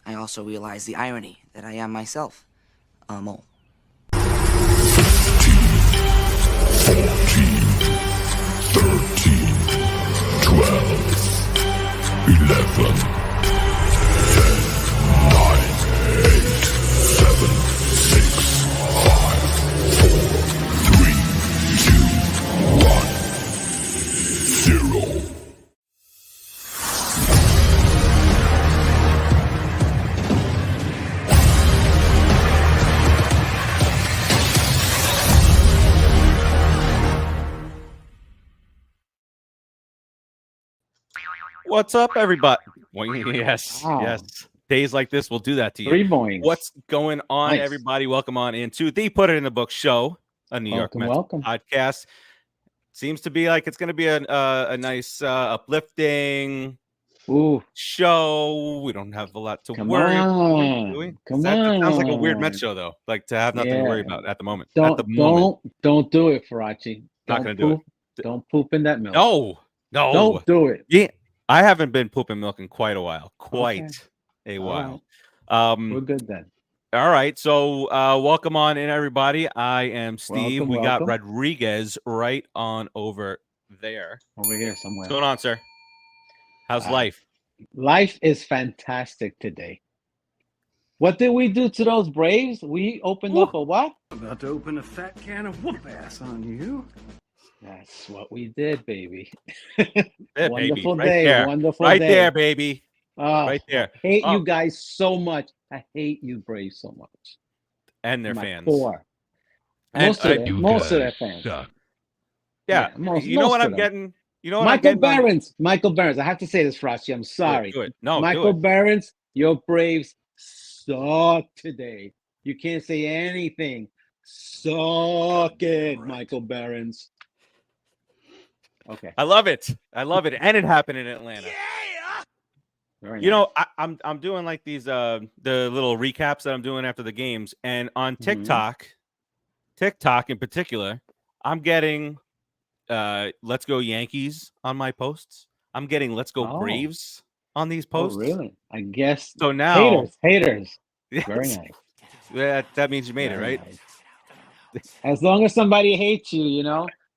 I also realize the irony that I am myself a mole. 14, 13, 12, 11, 10, 9, 8, 7, 6, 5, 4, 3, 2, 1, 0. What's up, everybody? Yes, Wow. yes. Days like this will do that to you. 3 boings. What's going on, Nice. everybody? Welcome on into the Put It in the Book show, a New York Mets Welcome. podcast. Seems to be like it's going to be a nice, uplifting Ooh, show. We don't have a lot to come worry about. on. Do we? Come That sounds like a weird on. Mets show, though. Like to have nothing to worry Yeah. about at the moment. At the moment. Don't do it, Farace. Not gonna do it. Don't poop in that milk. No. Don't do it. Yeah, I haven't been pooping milk in quite a while. Okay. A All while. We're good then. All right. So welcome on in, everybody. I am Steve. Welcome, we got welcome. Rodriguez right on over there. Over here somewhere. What's going on, sir? How's life? Life is fantastic today. What did we do to those Braves? We opened up a what? About to open a fat can of whoop ass on you. That's what we did, baby. Yeah, Wonderful baby. day. Right there. Wonderful Right day. there, baby. Oh, Right there. I hate Oh. you guys so much. I hate you Braves so much. And their My fans. core. And Most of their fans. Suck. Yeah. most you know what of I'm them. getting? You know what Michael I'm getting? Michael Barons. I have to say this, Frosty. I'm sorry. Do it. No, Michael do it. Barons, your Braves suck today. You can't say anything. Suck it, Michael Barons. Okay. I love it. And it happened in Atlanta. Very You nice. know, I'm doing like these the little recaps that I'm doing after the games, and on TikTok in particular, I'm getting Let's Go Yankees on my posts. I'm getting Let's Go Oh. Braves on these Oh, posts. really? I guess. So now Haters. Yes, Very nice. that means you made it, Very right? nice. As long as somebody hates you,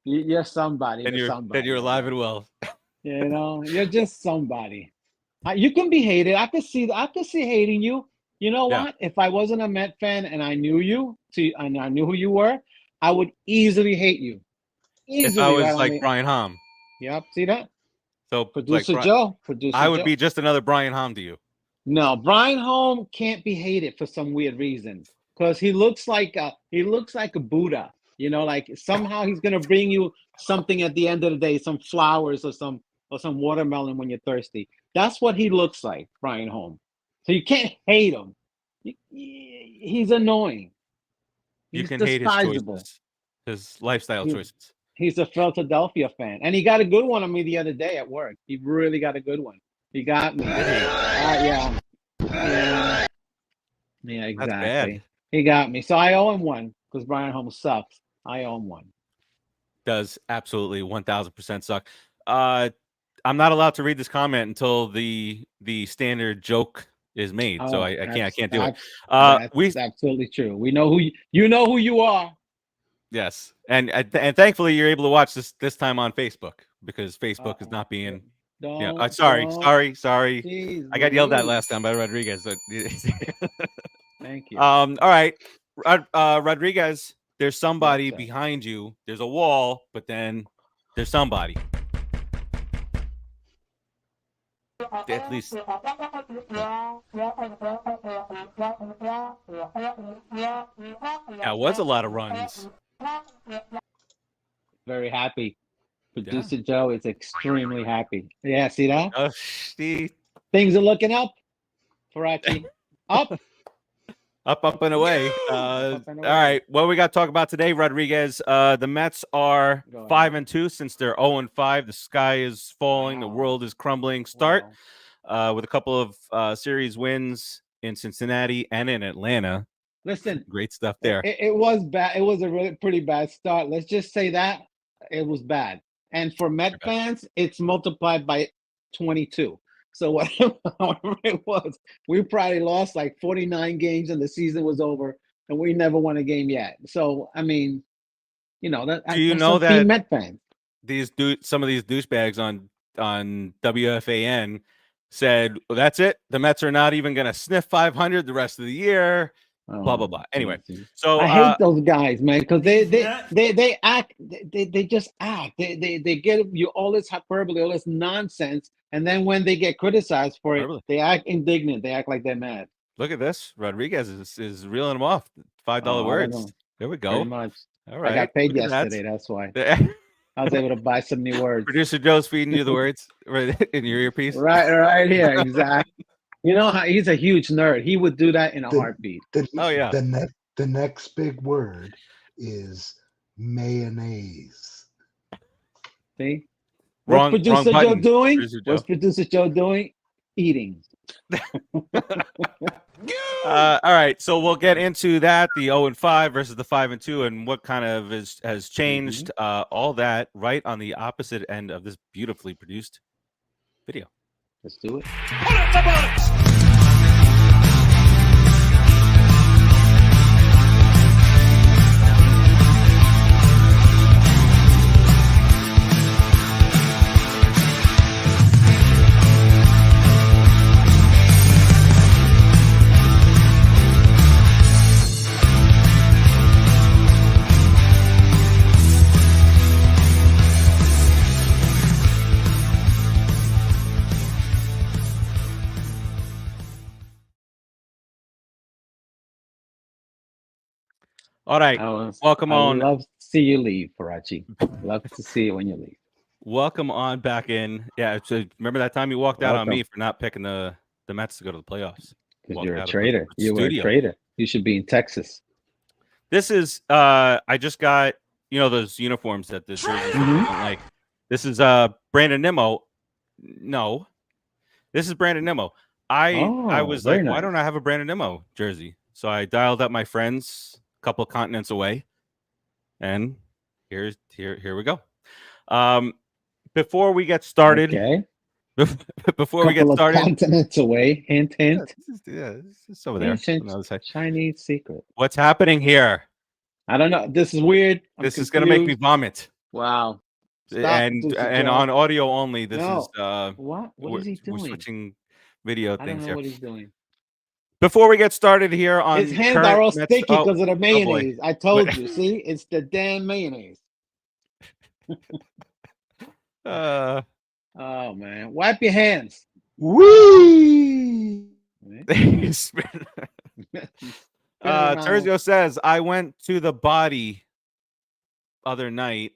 you're somebody. And you're alive and well. You're just somebody. You can be hated. I could see hating you. You know Yeah. what? If I wasn't a Met fan and I knew you, and I knew who you were, I would easily hate you. If Easily. I was right on like me. Brian Hom. Yep. See that? So Producer like, Joe. I would be just another Brian Hom to you. No, Brian Holm can't be hated for some weird reason because he looks like a Buddha. Like somehow he's gonna bring you something at the end of the day, some flowers or some watermelon when you're thirsty. That's what he looks like, Brian Holm. So you can't hate him. He's annoying. You He's can hate his despisable. choices, his lifestyle He- choices. He's a Philadelphia fan, and he got a good one on me the other day at work. He really got a good one. He got me. Yeah, exactly. bad. He got me. So I owe him one because Brian Holmes sucks. I owe him one. Does absolutely 1000% suck. I'm not allowed to read this comment until the standard joke is made, so I can't do it. That's absolutely true. We know who you know who you are. Yes, and thankfully you're able to watch this time on Facebook because Facebook is not being. Sorry. Jeez, I got yelled at Louise. last time by Rodriguez. Thank you. All right, Rodriguez. There's somebody Yes, sir. behind you. There's a wall, but then there's somebody. At least. That was a lot of runs. Very happy. Producer Joe is extremely happy. Yeah, see that? See, Things are looking up. Farace. Up. up and away. Up and All away. right, what we got to talk about today, Rodriguez? The Mets are Go ahead. 5-2 since they're 0-5. The sky is falling. The Wow. world is crumbling. Start Wow. with a couple of series wins in Cincinnati and in Atlanta. Listen, Great stuff there. it was bad. It was a really pretty bad start. Let's just say that it was bad. And for Met fans, it's multiplied by 22. So whatever, however it was, we probably lost like 49 games and the season was over, and we never won a game yet. So I mean, Do you that's know some team that Met fans. some of these douchebags on WFAN said, well, that's it. The Mets are not even going to sniff 500 the rest of the year. Blah blah blah. Anyway, so I hate those guys, man, because they act, they just act. They get you all this hyperbole, all this nonsense, and then when they get criticized for it, they act indignant. They act like they're mad. Look at this. Rodriguez is reeling them off. $5 words. There we go. Pretty much. All right. I got paid yesterday. That's why I was able to buy some new words. Producer Joe's feeding you the words right in your earpiece. Right here, exactly. You know how he's a huge nerd. He would do that in a heartbeat. The next big word is mayonnaise. See? Wrong button, doing? What's producer Joe doing? Eating. All right, so we'll get into that, the 0-5 versus the 5-2, and what kind of has changed, all that right on the opposite end of this beautifully produced video. Let's do it. All right, welcome on. I love to see you leave, Farace. Love to see it when you leave. Welcome on back in. Yeah, so remember that time you walked out on me for not picking the Mets to go to the playoffs? Because you're a traitor. You were a traitor. You should be in Texas. This is I just got those uniforms that this like. This is Brandon Nimmo. No, this is Brandon Nimmo. I was like, why don't I have a Brandon Nimmo jersey? So I dialed up my friends a couple of continents away, and here we go. Before we get started, before we get started, continents away. Hint. Yeah, this is over there. Chinese secret. What's happening here? I don't know. This is weird. This is gonna make me vomit. Wow. And on audio only. This is what is he doing? We're switching video things here. What he's doing. Before we get started here on his hands are all sticky because of the mayonnaise. I told you. See, it's the damn mayonnaise. Oh man, wipe your hands. Wee. Terzio says, I went to the body other night.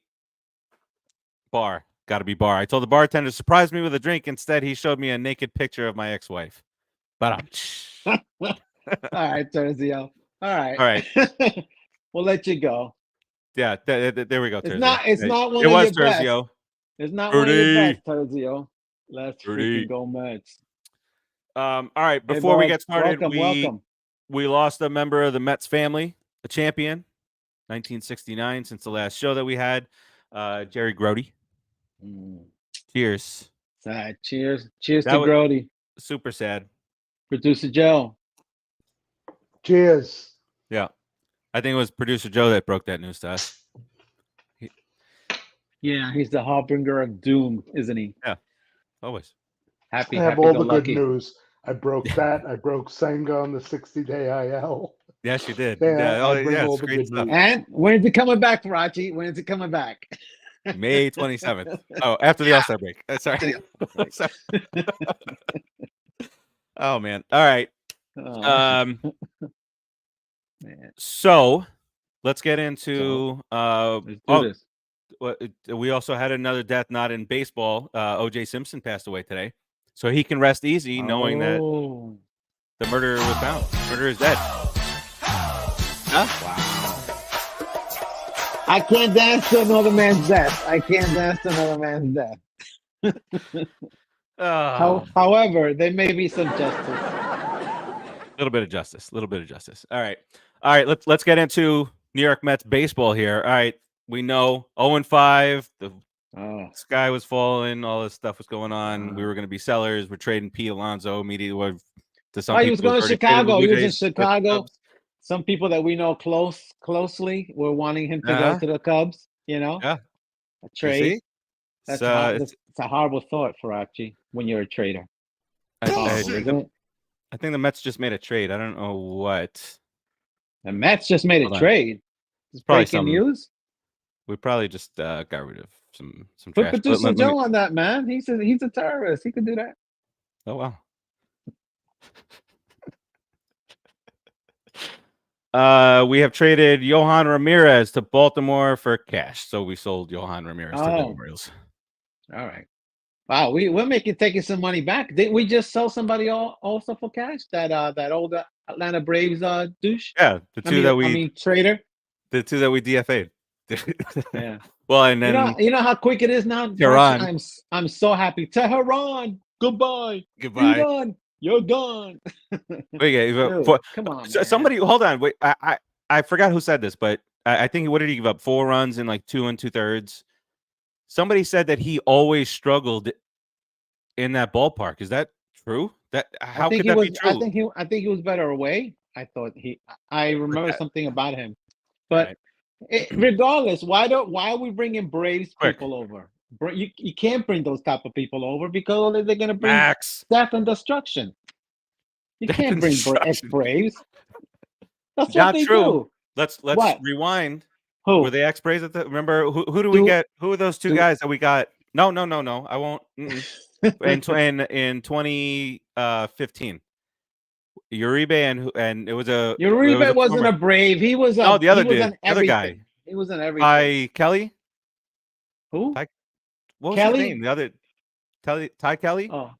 Bar. Gotta be bar. I told the bartender to surprise me with a drink. Instead, he showed me a naked picture of my ex-wife. But all right, Terzio. All right. All right. We'll let you go. Yeah, there we go, Terzio. It's not one it of was your Terzio. Best. It's not one of your best, Terzio. Let's freaking go Mets. All right, before we get started, welcome. We lost a member of the Mets family, a champion, 1969, since the last show that we had, Jerry Grody. Cheers. Sad. Cheers to Grody. Super sad. Producer Joe. Cheers. Yeah. I think it was producer Joe that broke that news to us. Yeah, he's the harbinger of doom, isn't he? Yeah, always. I have all the good news. I broke that. I broke Senga on the 60-day IL. Yes, you did. It's great stuff. And when is it coming back, Farace? When is it coming back? May 27th. Oh, after the All-Star break. Sorry. Oh, man. All right. Man. So let's get into let's do this. We also had another death not in baseball. O.J. Simpson passed away today. So he can rest easy knowing that the murderer was found. Murderer is dead. Huh? Wow. I can't dance to another man's death. However, there may be some justice. A little bit of justice. All right. Let's get into New York Mets baseball here. All right. We know 0-5. The Oh. Sky was falling, all this stuff was going on. We were going to be sellers. We're trading Pete Alonso immediately to some He people was going to who've already traded the Chicago. Blue He was in Jays with the Chicago. Cubs. Some people that we know closely were wanting him to go to the Cubs. You know, Yeah. a You trade. see? That's It's a horrible thought, Farace, when you're a trader. I Isn't it? think the Mets just made a trade. I don't know what. The Mets just made a Hold on. trade. It's Probably breaking some. news. We probably just got rid of some Put trash. But Producer let me- Joe on that, man. He's a terrorist. He could do that. Oh wow. We have traded Yohan Ramirez to Baltimore for cash. So we sold Yohan Ramirez to the Orioles. All right. Wow, we're taking some money back. Didn't we just sell somebody also for cash? That old Atlanta Braves douche. Yeah, the two trader. The two that we DFA'd. Yeah. Well, and then you know how quick it is now. Tehran. I'm so happy. Tehran, goodbye. Goodbye. You're gone. Wait, Dude, come on, man. somebody, hold on. Wait, I forgot who said this, but I think what did he give up? 4 runs in like 2 2/3. Somebody said that he always struggled in that ballpark. Is that true? How could that be true? I think he was better away. I remember something about him. But regardless, why are we bringing Braves people over? You can't bring those type of people over because they're going to bring death and destruction. You can't bring ex-Braves. That's what they do. Let's rewind. Who were they ex-Braves? Remember who do we get? Who are those two guys that we got? No. I won't. in 2015, Uribe and it was a Uribe wasn't a Brave. He was the other guy. He was an everything. Ty Kelly. Who? What was his name? The other Ty Kelly. Oh.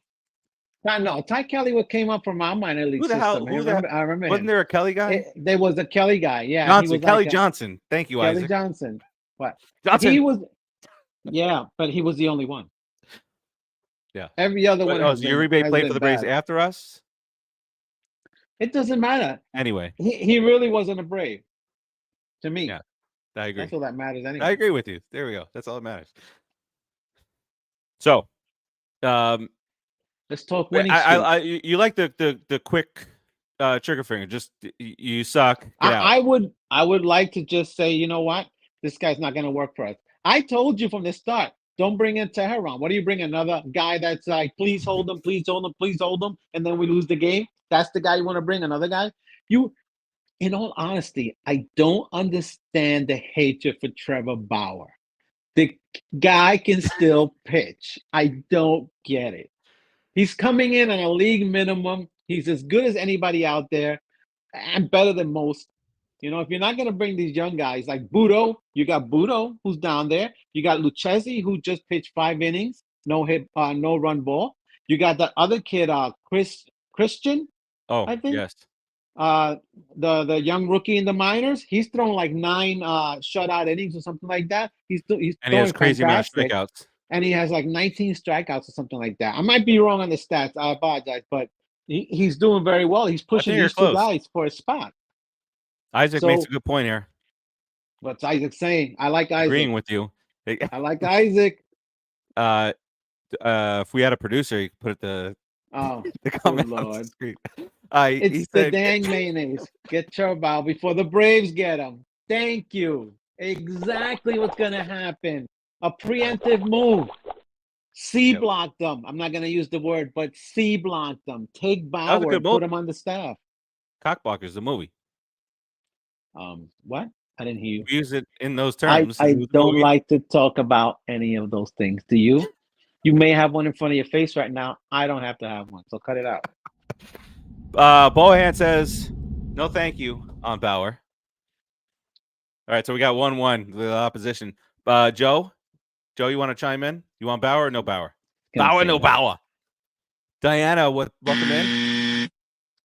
No, Ty Kelly came up from our minor league system. I remember Wasn't there a Kelly guy? There was a Kelly guy, yeah. Johnson, Kelly Johnson. Thank you, Kelly Isaac. Johnson. What? Johnson. He was, yeah, but he was the only one. Yeah. Every other one. Uribe played for the Braves after us? It doesn't matter. Anyway. He really wasn't a Brave. To me. Yeah, I agree. That's all that matters anyway. I agree with you. There we go. That's all that matters. So, let's talk winning. You like the quick trigger finger. Just you suck. I would like to just say, you know what? This guy's not going to work for us. I told you from the start. Don't bring in Tehran. What do you bring? Another guy that's like, please hold him, please hold him, please hold him, and then we lose the game? That's the guy you want to bring? Another guy? In all honesty, I don't understand the hatred for Trevor Bauer. The guy can still pitch. I don't get it. He's coming in on a league minimum. He's as good as anybody out there and better than most. If you're not going to bring these young guys like Budo, you got Budo who's down there. You got Lucchesi who just pitched 5 innings, no hit, no run ball. You got that other kid, Christian. Oh, I think. Yes. The young rookie in the minors, he's thrown like 9 shutout innings or something like that. He's and he has crazy amount of strikeouts. And he has like 19 strikeouts or something like that. I might be wrong on the stats. I apologize, but he's doing very well. He's pushing these 2 guys for a spot. Isaac makes a good point here. What's Isaac saying? I like Isaac. Agreeing with you. I like Isaac. If we had a producer, you could put the comment on the screen. It's the dang mayonnaise. Get Turbao before the Braves get him. Thank you. Exactly what's going to happen. A preemptive move. C-blocked them. I'm not going to use the word, but C-blocked them. Take Bauer and put him on the staff. Cockblockers, the movie. What? I didn't hear you. We use it in those terms. I don't like to talk about any of those things. Do you? You may have one in front of your face right now. I don't have to have one, so cut it out. Bohan says, no thank you on Bauer. All right, so we got 1-1 with opposition. Joe, you want to chime in? You want Bauer or no Bauer? Bauer, no Bauer. Diana, welcome in.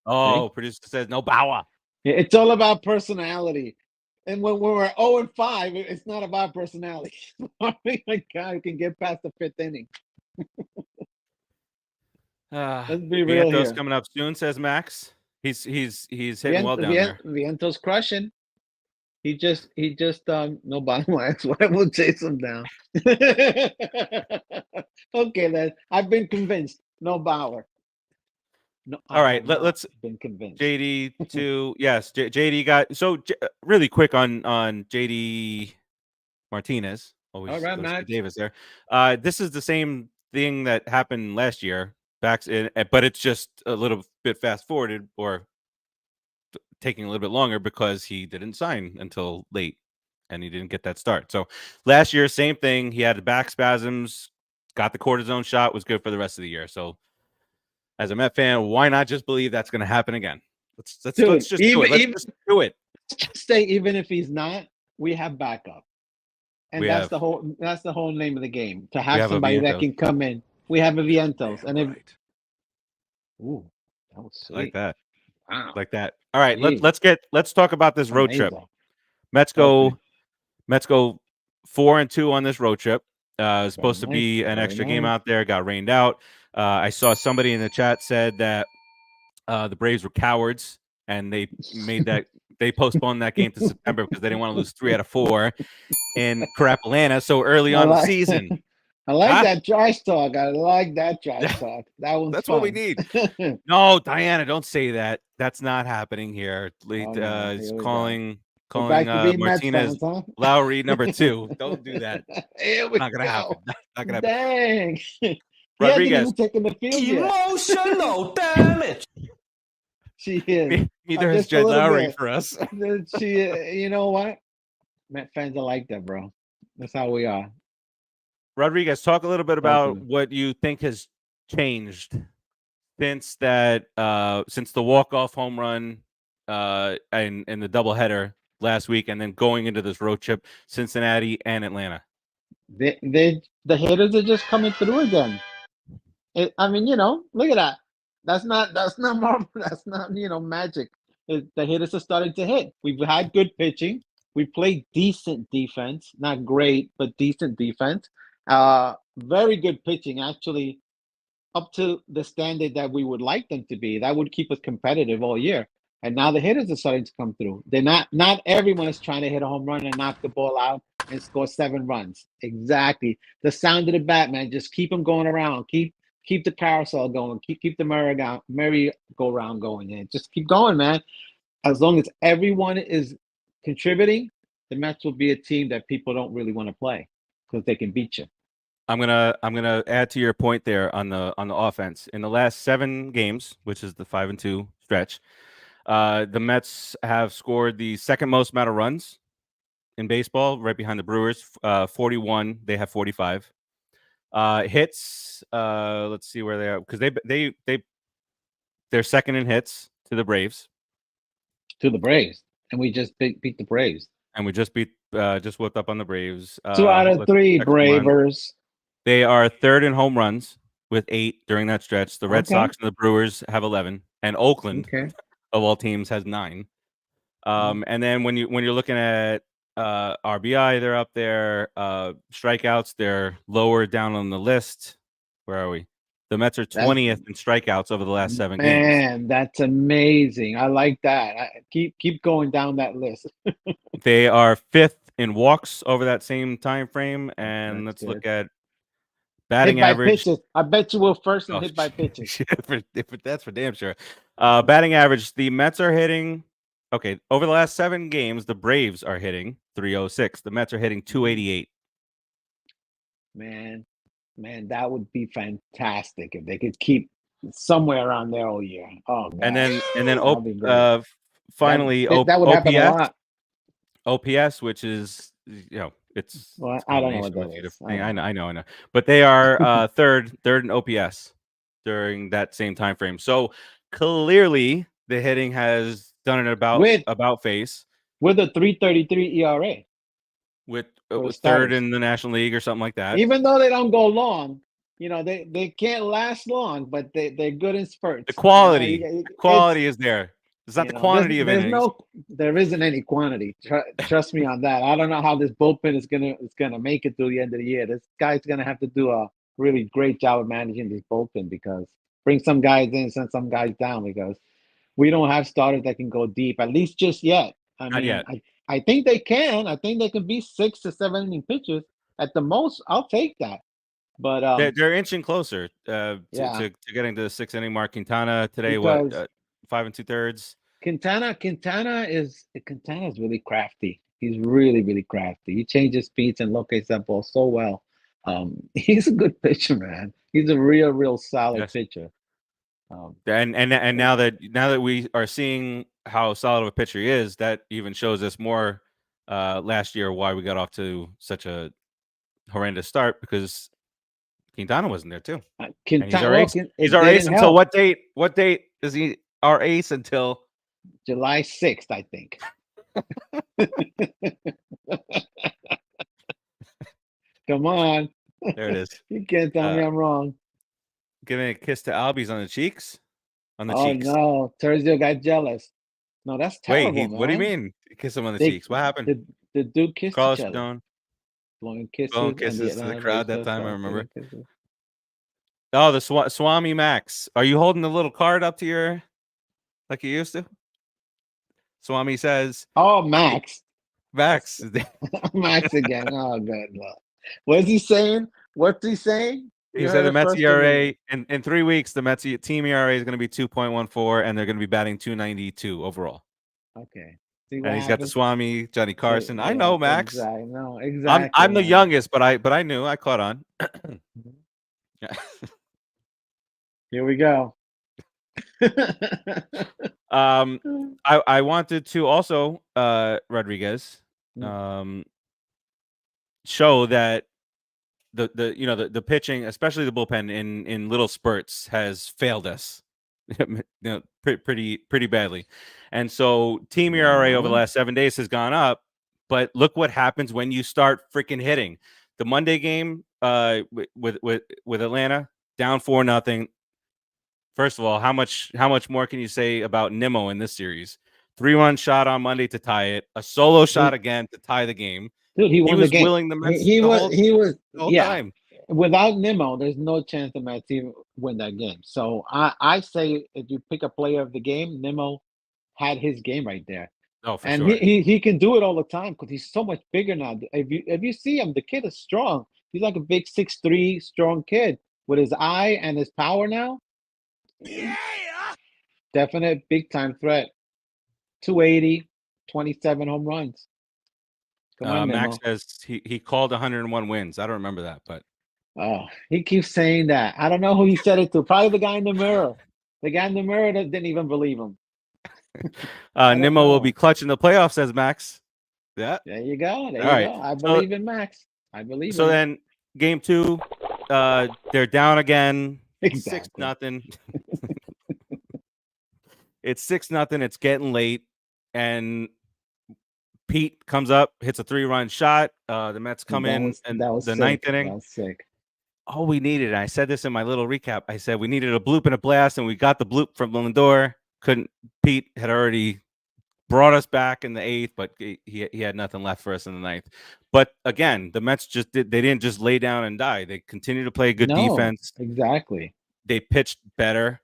Oh, producer says no Bauer. Yeah, it's all about personality. And when we're 0-5, it's not about personality. I mean, a guy who can get past the 5th inning. Let's be real here. Coming up soon, says Max. He's hitting well down there. Viento's crushing. He just no bottom. My ex-wife will chase him down. Okay, then I've been convinced. No Bauer. No, I All right, have not let's been convinced. JD to yes, JD got really quick on JD Martinez. Always All right, goes to Matt. Davis there. This is the same thing that happened last year, but it's just a little bit fast forwarded or taking a little bit longer because he didn't sign until late and he didn't get that start. So last year, same thing. He had the back spasms, got the cortisone shot, was good for the rest of the year. So as a Met fan, why not just believe that's going to happen again? Let's just do it. Let's just do it. Say even if he's not, we have backup, and We that's have the whole name of the game. To we have have a somebody that Vientos. can come in. We have a Vientos, and if Right. ooh, that was sweet. Like that. Wow, Like that. All right, Jeez. let's talk about this road trip. Amazing. Mets Okay. go 4-2 on this road trip. It's supposed to Very nice, be an very extra game nice. out there. Got rained out. I saw somebody in the chat said that the Braves were cowards and they postponed that game to September because they didn't want to lose 3 out of 4 in crap Atlanta so early on the season. I like Huh? that trash talk. I like that trash talk. That one's That's fun. what we need. No, Diana, don't say that. That's not happening here. Oh, no. He's Here we go. calling We're back to being Mets Martinez fans, huh? Lowry number 2. Don't do that. Here we Not gonna go. happen. Not gonna happen. Dang. He hasn't Rodriguez. even taken the field yet. Emotional damage. She is. Neither has Just a Jed little Lowry bit. for us. She, you know what? Met fans are like that, bro. That's how we are. Rodriguez, talk a little bit about me. what you think has changed since that since the walk-off home run and the doubleheader last week, and then going into this road trip, Cincinnati and Atlanta. The hitters are just coming through again. I mean, look at that. That's not Marvel. That's not magic. The hitters are starting to hit. We've had good pitching. We played decent defense, not great, but decent defense. Very good pitching, actually, up to the standard that we would like them to be. That would keep us competitive all year. And now the hitters are starting to come through. They're not everyone is trying to hit a home run and knock the ball out and score 7 runs. Exactly. The sound of the bat, man. Just keep them going around. Keep the carousel going. Keep the merry-go-round going. And just keep going, man. As long as everyone is contributing, the Mets will be a team that people don't really want to play because they can beat you. I'm gonna add to your point there on the offense. In the last 7 games, which is the 5-2 stretch, the Mets have scored the second most amount of runs in baseball, right behind the Brewers. 41. They have 45. Hits. Let's see where they are, because they're second in hits to the Braves. To the Braves, and we just beat the Braves. And we just whipped up on the Braves. 2 out of 3 Bravers. They are third in home runs with 8 during that stretch. The Red Sox and the Brewers have 11, and Oakland, of all teams, has 9. And then when you're looking at RBI, they're up there. Strikeouts, they're lower down on the list. Where are we? The Mets are 20th in strikeouts over the last 7 games. Man, that's amazing. I like that. Keep going down that list. They are 5th in walks over that same time frame, and let's look at batting average. Pitches. I bet you we're first in hit by pitches. That's for damn sure. Batting average. The Mets are hitting. Okay, over the last 7 games, the Braves are hitting 306. The Mets are hitting 288. Man, that would be fantastic if they could keep somewhere around there all year. Oh, God. And then finally, that would happen a lot. OPS, which is it's. Well, I don't know what that is. I know. But they are third in OPS during that same time frame. So clearly, the hitting has done an about face with a 3.33 ERA. With third in the National League or something like that. Even though they don't go long, they can't last long, but they're good in spurts. The quality, is there. It's not the quantity of innings. There isn't any quantity. Trust me on that. I don't know how this bullpen is gonna make it through the end of the year. This guy's gonna have to do a really great job of managing this bullpen, because bring some guys in, send some guys down, because we don't have starters that can go deep, at least just yet. Not yet. I think they can. I think they can be 6 to 7 inning pitchers at the most. I'll take that. But They're inching closer yeah, to getting to the 6 inning mark. Quintana today, because 5 2/3. Quintana is really crafty. He's really, really crafty. He changes speeds and locates that ball so well. He's a good pitcher, man. He's a real solid Yes. pitcher. And now that we are seeing how solid of a pitcher he is, that even shows us more last year why we got off to such a horrendous start, because Quintana wasn't there too. And he's our ace. He's our ace until what date? What date is he our ace until? July 6th, I think. Come on. There it is. You can't tell me I'm wrong. Giving a kiss to Albies on the cheeks. On the Oh cheeks. no, Terzio got jealous. No, that's terrible, Wait, man. what do you mean? Kiss him on the cheeks. What happened? The dude kissed Carlos each other. Stone. Blowing kisses. Blowing and kisses to the Atlanta crowd that Braves time, I fans remember. blowing kisses. Oh, the Swami Max. Are you holding the little card up to your, like you used to? Swami says. Oh, Max. Max. Max again. Oh, good Lord. What's he saying? What's he saying? He said the Mets ERA in 3 weeks, the Mets team ERA is going to be 2.14, and they're going to be batting 292 overall. Okay. See And he's got the Swami, Johnny Carson. Yeah, I know, Max. Exactly. No, exactly. I'm the youngest, but I knew. I caught on. Yeah. Here we go. I wanted to also Rodriguez show that the pitching, especially the bullpen in little spurts, has failed us pretty badly. And so team ERA over the last 7 days has gone up, but look what happens when you start freaking hitting. The Monday game with Atlanta, down 4-0. First of all, how much more can you say about Nimmo in this series? 3-run shot on Monday to tie it, a solo shot again to tie the game. Dude, he won the game. Willing the Mets he was the whole time. Without Nimmo, there's no chance the Mets even win that game. So I say if you pick a player of the game, Nimmo had his game right there. Oh, for and sure. he can do it all the time because he's so much bigger now. If you see him, the kid is strong. He's like a big 6'3" strong kid with his eye and his power now. Yeah, definite big time threat. 280, 27 home runs. Come on, Max says he called 101 wins. I don't remember that, but he keeps saying that. I don't know who he said it to. Probably the guy in the mirror. The guy in the mirror that didn't even believe him. Nimmo will be clutching the playoffs, says Max. Yeah. There you go. There you go. I believe in Max. I believe. So then, game 2, they're down again. Exactly. 6-0. It's 6-0. It's getting late, and Pete comes up, hits a 3-run shot. The Mets come in the ninth inning. That was sick. All we needed, and I said this in my little recap, I said we needed a bloop and a blast, and we got the bloop from Lindor. Pete had already brought us back in the 8th, but he had nothing left for us in the 9th. But again, the Mets they didn't just lay down and die. They continued to play good defense. Exactly. They pitched better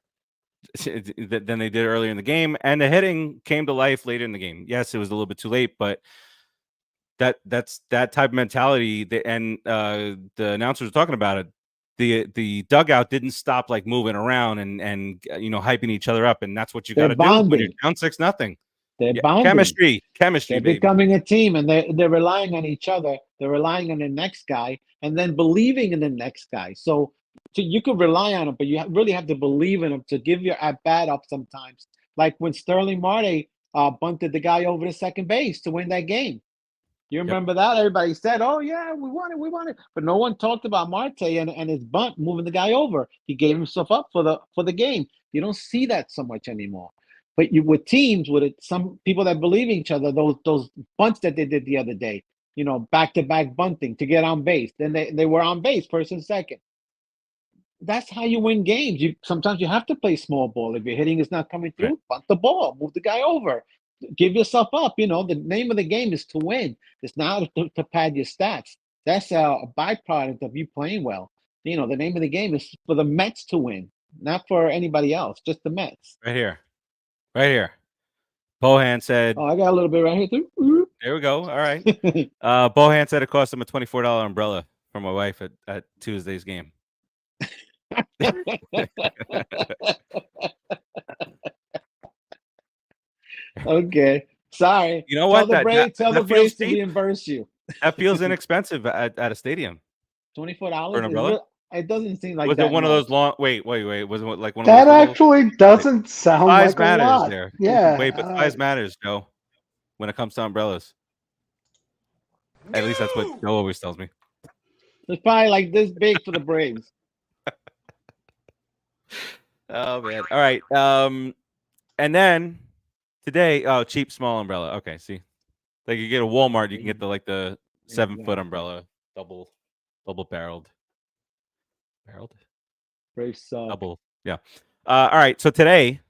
than they did earlier in the game, and the hitting came to life later in the game. Yes, it was a little bit too late, but that's that type of mentality. And the announcers were talking about it. The dugout didn't stop like moving around and hyping each other up, and that's what you got to do when you're down 6-0. They're bonding. Chemistry. They're baby. becoming a team, and they're relying on each other. They're relying on the next guy, and then believing in the next guy. So you could rely on him, but you really have to believe in him to give your at bat up sometimes. Like when Sterling Marte bunted the guy over to second base to win that game. You remember that? Everybody said, "Oh yeah, we won it," but no one talked about Marte and his bunt moving the guy over. He gave himself up for the game. You don't see that so much anymore. But with teams, some people that believe in each other, those bunts that they did the other day, back-to-back bunting to get on base. Then they were on base, first and second. That's how you win games. Sometimes you have to play small ball. If your hitting is not coming through, bunt the ball, move the guy over, give yourself up. The name of the game is to win. It's not to pad your stats. That's a byproduct of you playing well. The name of the game is for the Mets to win, not for anybody else, just the Mets. Right here. Bohan said. Oh, I got a little bit right here too. There we go. All right. Bohan said it cost him a $24 umbrella for my wife at Tuesday's game. Okay. Sorry. You know what? Tell the that feels Braves to cheap. reimburse you. That feels inexpensive at a stadium. $24 For an umbrella? It doesn't seem like Was that it one of much. those long? Wait. Was it like one of That those little? actually doesn't sound Size like a matters lot. there. Yeah. Wait, but size matters, Joe. When it comes to umbrellas, at least that's what Joe always tells me. It's probably like this big for the Braves. Oh man! All right. And then today, cheap small umbrella. Okay, see, like you get a Walmart, you can get the 7-foot umbrella, double barreled. Braves suck. Double, yeah. All right. So today,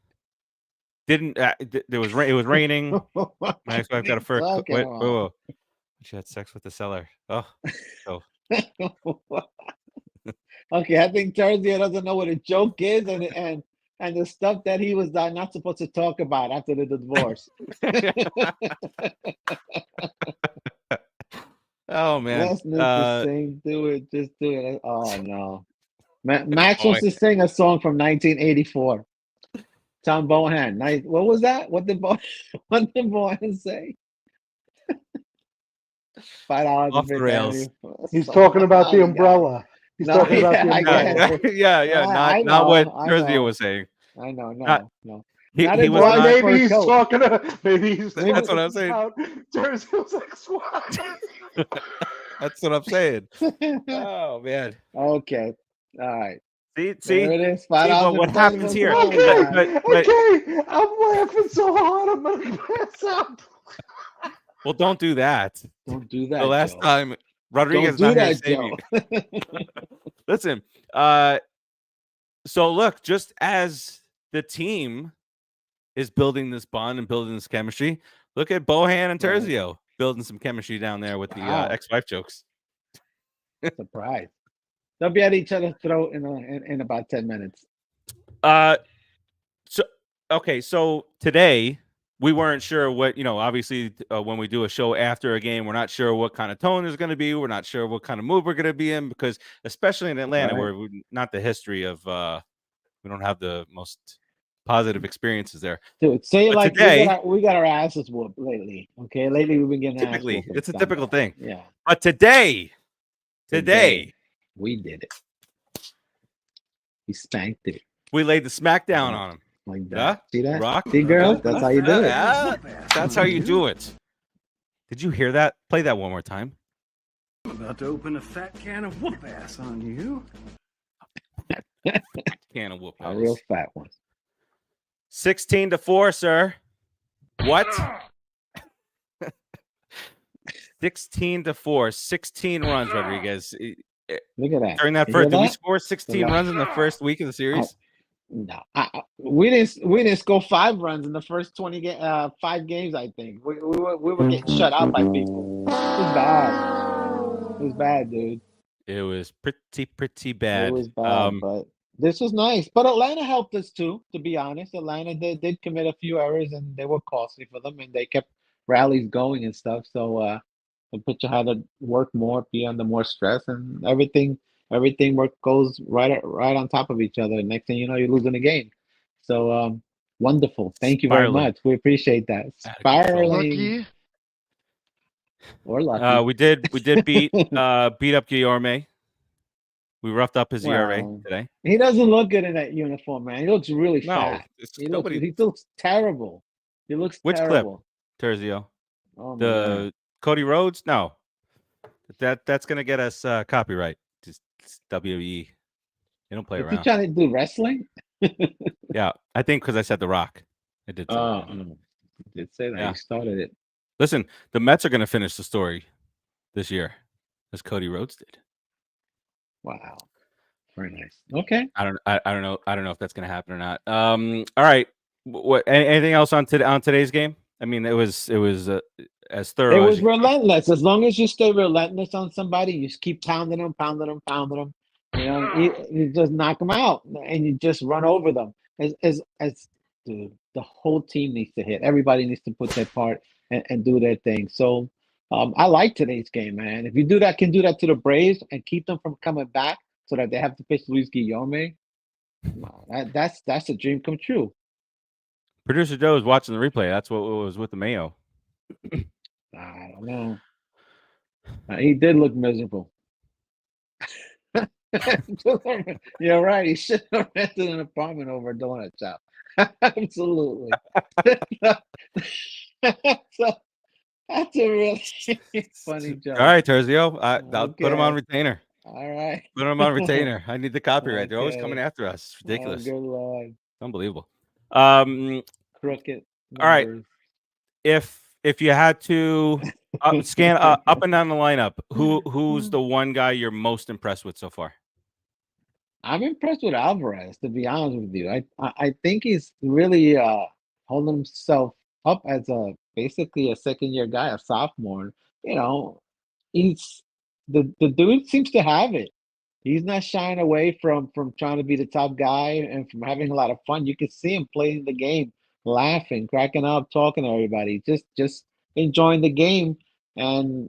it was raining. My ex-wife got a fur. Whoa. She had sex with the seller. Oh. Okay, I think Terzio doesn't know what a joke is and the stuff that he was not supposed to talk about after the divorce. Oh man. Let's to sing. Do it. Just do it. Oh no. Max wants to sing a song from 1984. Tom Bohan. Nice. What was that? What did Bohan say? $5 Off the rails. He's talking about the umbrella. He's talking about the umbrella. Yeah. Not what Terzio was saying. I know. No. He was maybe he's talking. That's what I'm saying. Terzio's ex-wife. That's what I'm saying. Oh man. Okay. All right. See, there it is. what happens here? Okay, I'm laughing so hard I'm gonna pass out. Well, don't do that. Don't do that. The last Joe. time Rodriguez Don't do not that, here to save you. Listen, so look, just as the team is building this bond and building this chemistry, look at Bohan and Terzio building some chemistry down there with the ex-wife jokes. Surprise. They'll be at each other's throat in about 10 minutes. So today we weren't sure what, obviously when we do a show after a game, we're not sure what kind of tone there's going to be. We're not sure what kind of mood we're going to be in, because especially in Atlanta, where not the history of, we don't have the most positive experiences there. Dude, say but like today, we got our asses whooped lately. Okay, lately we've been getting typically it's a typical thing. Yeah, but today we did it. We spanked it. We laid the smack down on him. Like that. See that? Rock. See, girls? That's how you do it. Yeah. That's how you do it. Did you hear that? Play that one more time. I'm about to open a fat can of whoop ass on you. Can of whoop ass. A real fat one. 16-4, sir. What? 16-4. 16 runs, Rodriguez. Look at that. During that first, did we score 16 runs in the first week of the series? No, we didn't score 5 runs in the first 5 games. I think we were getting shut out by people. It was bad, dude. It was pretty bad. It was bad, but this was nice. But Atlanta helped us too. To be honest, Atlanta did commit a few errors, and they were costly for them, and they kept rallies going and stuff. So the pitcher had to work more, be under more stress, and everything goes right on top of each other. Next thing you know, you're losing a game. So wonderful. Thank you very much. We appreciate that. Spiraling. Or lucky. We did beat up Guillorme. We roughed up his ERA today. He doesn't look good in that uniform, man. He looks really fat. He looks terrible. He looks terrible. Clip, Terzio? Oh, the Cody Rhodes? No. That's gonna get us copyright. Just WE. They don't play around. You trying to do wrestling? Yeah, I think because I said The Rock. I did. You did say that. Yeah. You started it. Listen, the Mets are going to finish the story this year, as Cody Rhodes did. Wow, very nice. Okay. I don't know if that's going to happen or not. All right. What? Anything else on today's game? I mean, it was as thorough. It was relentless. As long as you stay relentless on somebody, you just keep pounding them. You know, you just knock them out, and you just run over them. As dude. The whole team needs to hit. Everybody needs to put their part and do their thing. So I like today's game, man. If you can do that to the Braves and keep them from coming back so that they have to pitch Luis Guillorme, wow, that's a dream come true. Producer Joe is watching the replay. That's what was with the Mayo. I don't know. He did look miserable. You're right. He should have rented an apartment over a donut shop. Absolutely. That's a really funny joke. All right, Terzio. I'll put him on Okay. retainer. All right. Put him on retainer. I need the copyright. They're always coming Okay. after us. It's ridiculous. Oh, good Lord. It's unbelievable. Crooked All right. numbers. If you had to scan up and down the lineup, who's the one guy you're most impressed with so far? I'm impressed with Alvarez, to be honest with you. I think he's really holding himself up as basically a second-year guy, a sophomore. You know, he's the dude seems to have it. He's not shying away from trying to be the top guy and from having a lot of fun. You can see him playing the game, laughing, cracking up, talking to everybody, just enjoying the game and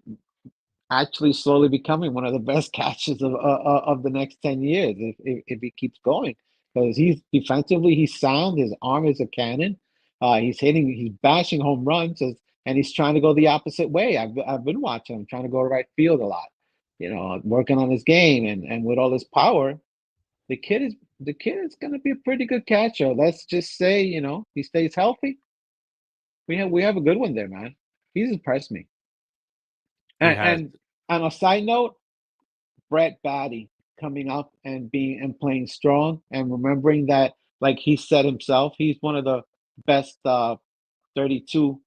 actually slowly becoming one of the best catchers of the next 10 years if he keeps going. Because he's defensively, he's sound. His arm is a cannon. He's bashing home runs, and he's trying to go the opposite way. I've been watching him trying to go to right field a lot, working on his game and with all his power, the kid is going to be a pretty good catcher. Let's just say, he stays healthy. We have a good one there, man. He's impressed me. And on a side note, Brett Batty coming up and playing strong and remembering that, like he said himself, he's one of the best 32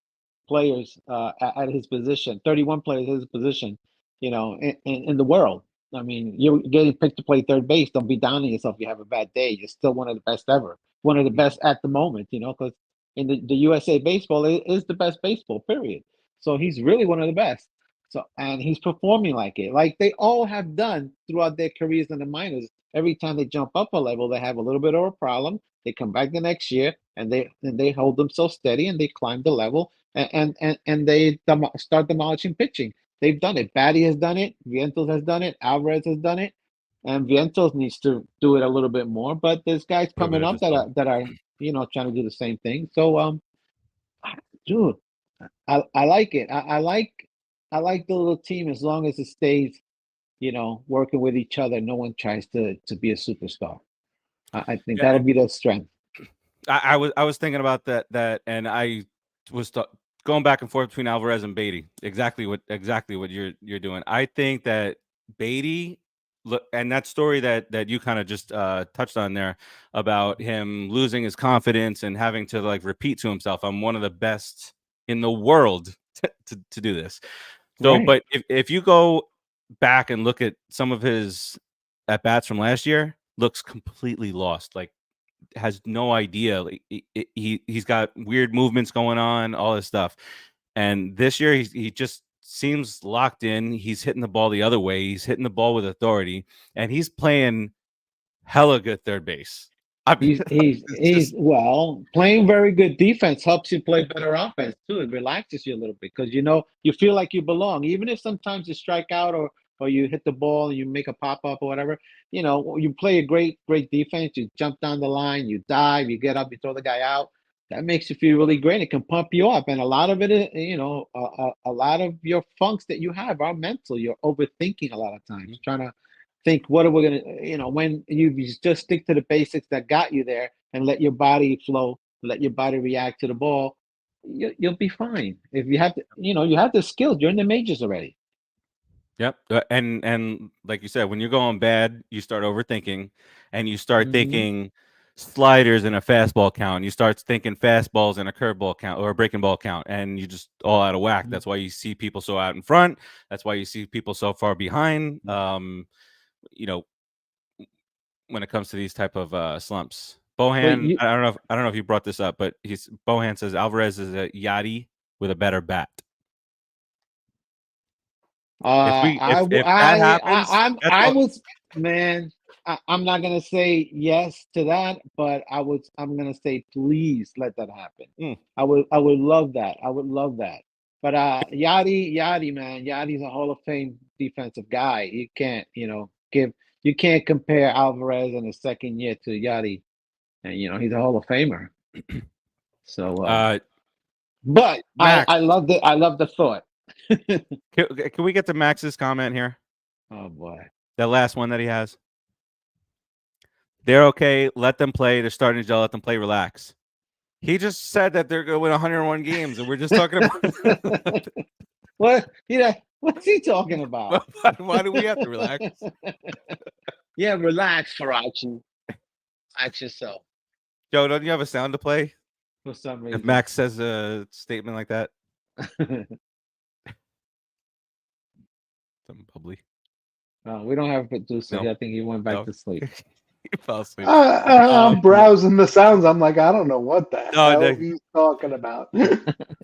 players at his position, 31 players at his position, in the world. I mean, you're getting picked to play third base. Don't be down on yourself if you have a bad day. You're still one of the best ever, one of the best at the moment, because in the USA baseball is the best baseball, period. So he's really one of the best. So, and he's performing like it, like they all have done throughout their careers in the minors. Every time they jump up a level, they have a little bit of a problem. They come back the next year and they hold themselves steady and they climb the level and they start demolishing pitching. They've done it. Batty has done it. Vientos has done it. Alvarez has done it, and Vientos needs to do it a little bit more. But there's guys coming up that are trying to do the same thing. So dude, I like it. I like the little team as long as it stays, working with each other. No one tries to be a superstar. I think that'll be the strength. I was thinking about that, and I was going back and forth between Alvarez and Beatty. Exactly what you're doing. I think that Beatty, and that story that you kind of just touched on there about him losing his confidence and having to repeat to himself, "I'm one of the best in the world to do this." So, Right. But if you go back and look at some of his at bats from last year, looks completely lost. Has no idea. He's got weird movements going on, all this stuff. And this year he just seems locked in. He's hitting the ball the other way. He's hitting the ball with authority, and he's playing hella good third base. He's well, playing very good defense helps you play better offense too. It relaxes you a little bit because you feel like you belong, even if sometimes you strike out or you hit the ball and you make a pop up or whatever. You play a great defense. You jump down the line, you dive, you get up, you throw the guy out. That makes you feel really great. It can pump you up, and a lot of it is, a lot of your funks that you have are mental. You're overthinking a lot of times, trying to think, what are we gonna, when you just stick to the basics that got you there and let your body flow, let your body react to the ball, you'll be fine. If you have to, you have the skills. You're in the majors already. Yep. And like you said, when you're going bad, you start overthinking, and you start thinking sliders in a fastball count. You start thinking fastballs in a curveball count or a breaking ball count, and you just all out of whack. That's why you see people so out in front. That's why you see people so far behind. When it comes to these type of slumps. Bohan, I don't know if you brought this up, but Bohan says Alvarez is a Yachty with a better bat. If that happens, I'm not gonna say yes to that, but I'm gonna say please let that happen. Mm. I would love that. I would love that. But Yachty, man, Yachty's a Hall of Fame defensive guy. You can't compare Alvarez in his second year to Yachty, and he's a Hall of Famer. So, but Max, I love the thought. can we get to Max's comment here? Oh boy. That last one that he has. They're okay. Let them play. They're starting to gel. Let them play. Relax. He just said that they're going to win 101 games, and we're just talking about what? What's he talking about? Why do we have to relax? Yeah, relax, Farace. Relax yourself. Joe, don't you have a sound to play? For some reason. If Max says a statement like that. Something bubbly. We don't have a producer. No. I think he went back to sleep. He fell asleep. I'm browsing the sounds. I'm like, I don't know what the hell he's talking about.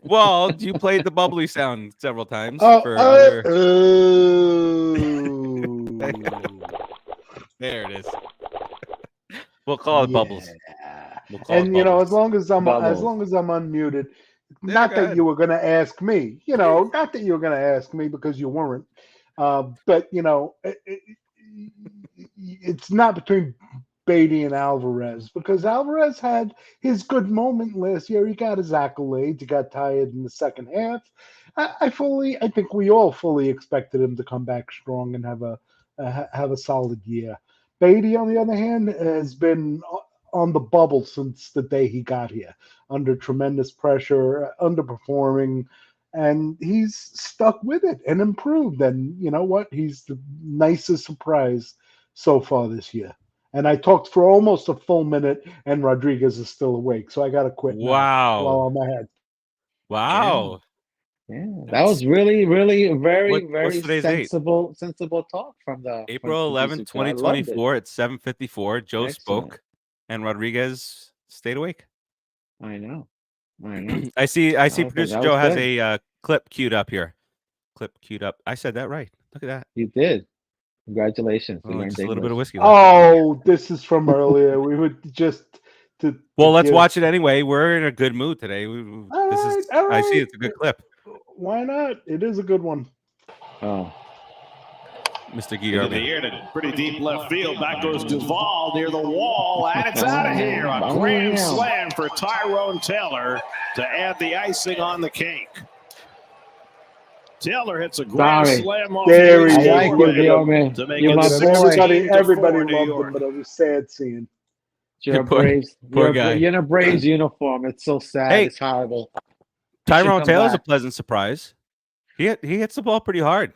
Well, you played the bubbly sound several times. There it is. We'll call it bubbles. And as long as I'm unmuted, not that you were going to ask me, not that you were going to ask me because you weren't, but it's not between Beatty and Alvarez because Alvarez had his good moment last year. He got his accolades. He got tired in the second half. I think we all fully expected him to come back strong and have a solid year. Beatty, on the other hand, has been on the bubble since the day he got here, under tremendous pressure, underperforming, and he's stuck with it and improved. And you know what? He's the nicest surprise so far this year. And I talked for almost a full minute, and Rodriguez is still awake, so I got to quit now while I'm ahead. Wow. Yeah, that was really, really very, very sensible talk from the April 11th, 2024 at 7:54. Joe spoke, and Rodriguez stayed awake. I know. I see. Producer Joe has a clip queued up here. Clip queued up. I said that right. Look at that. You did. Congratulations. Just a little bit of whiskey. Oh, this is from earlier. We would just let's watch it anyway. We're in a good mood today. I see it's a good clip. Why not? It is a good one. Oh. Mr. Guillermo. The air to pretty deep left field. Back goes Duvall near the wall, and it's out of here. A grand slam for Tyrone Taylor to add the icing on the cake. Taylor hits a grand slam off there he is. To make it everybody loved him, but it was sad seeing. You're in a Braves uniform. It's so sad. Hey, it's horrible. Tyrone Taylor's a pleasant surprise. He hits the ball pretty hard.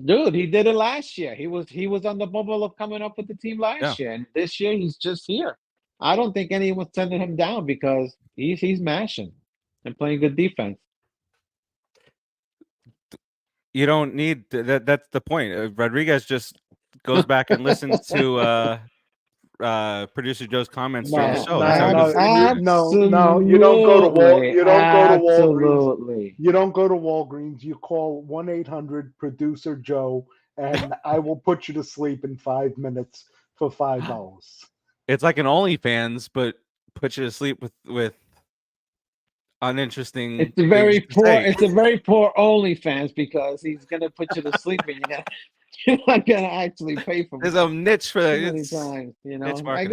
Dude, he did it last year. He was on the bubble of coming up with the team last year, and this year he's just here. I don't think anyone's sending him down because he's mashing and playing good defense. You don't need that. That's the point. Rodriguez just goes back and listens to producer Joe's comments during the show. No, you don't go to Walgreens. You don't go to Walgreens. You call 1-800 producer Joe, and I will put you to sleep in 5 minutes for $5. It's like an OnlyFans, but put you to sleep with uninteresting. It's a very poor. It's a very poor OnlyFans because he's gonna put you to sleep and you're not gonna actually pay for. There's a niche for that. I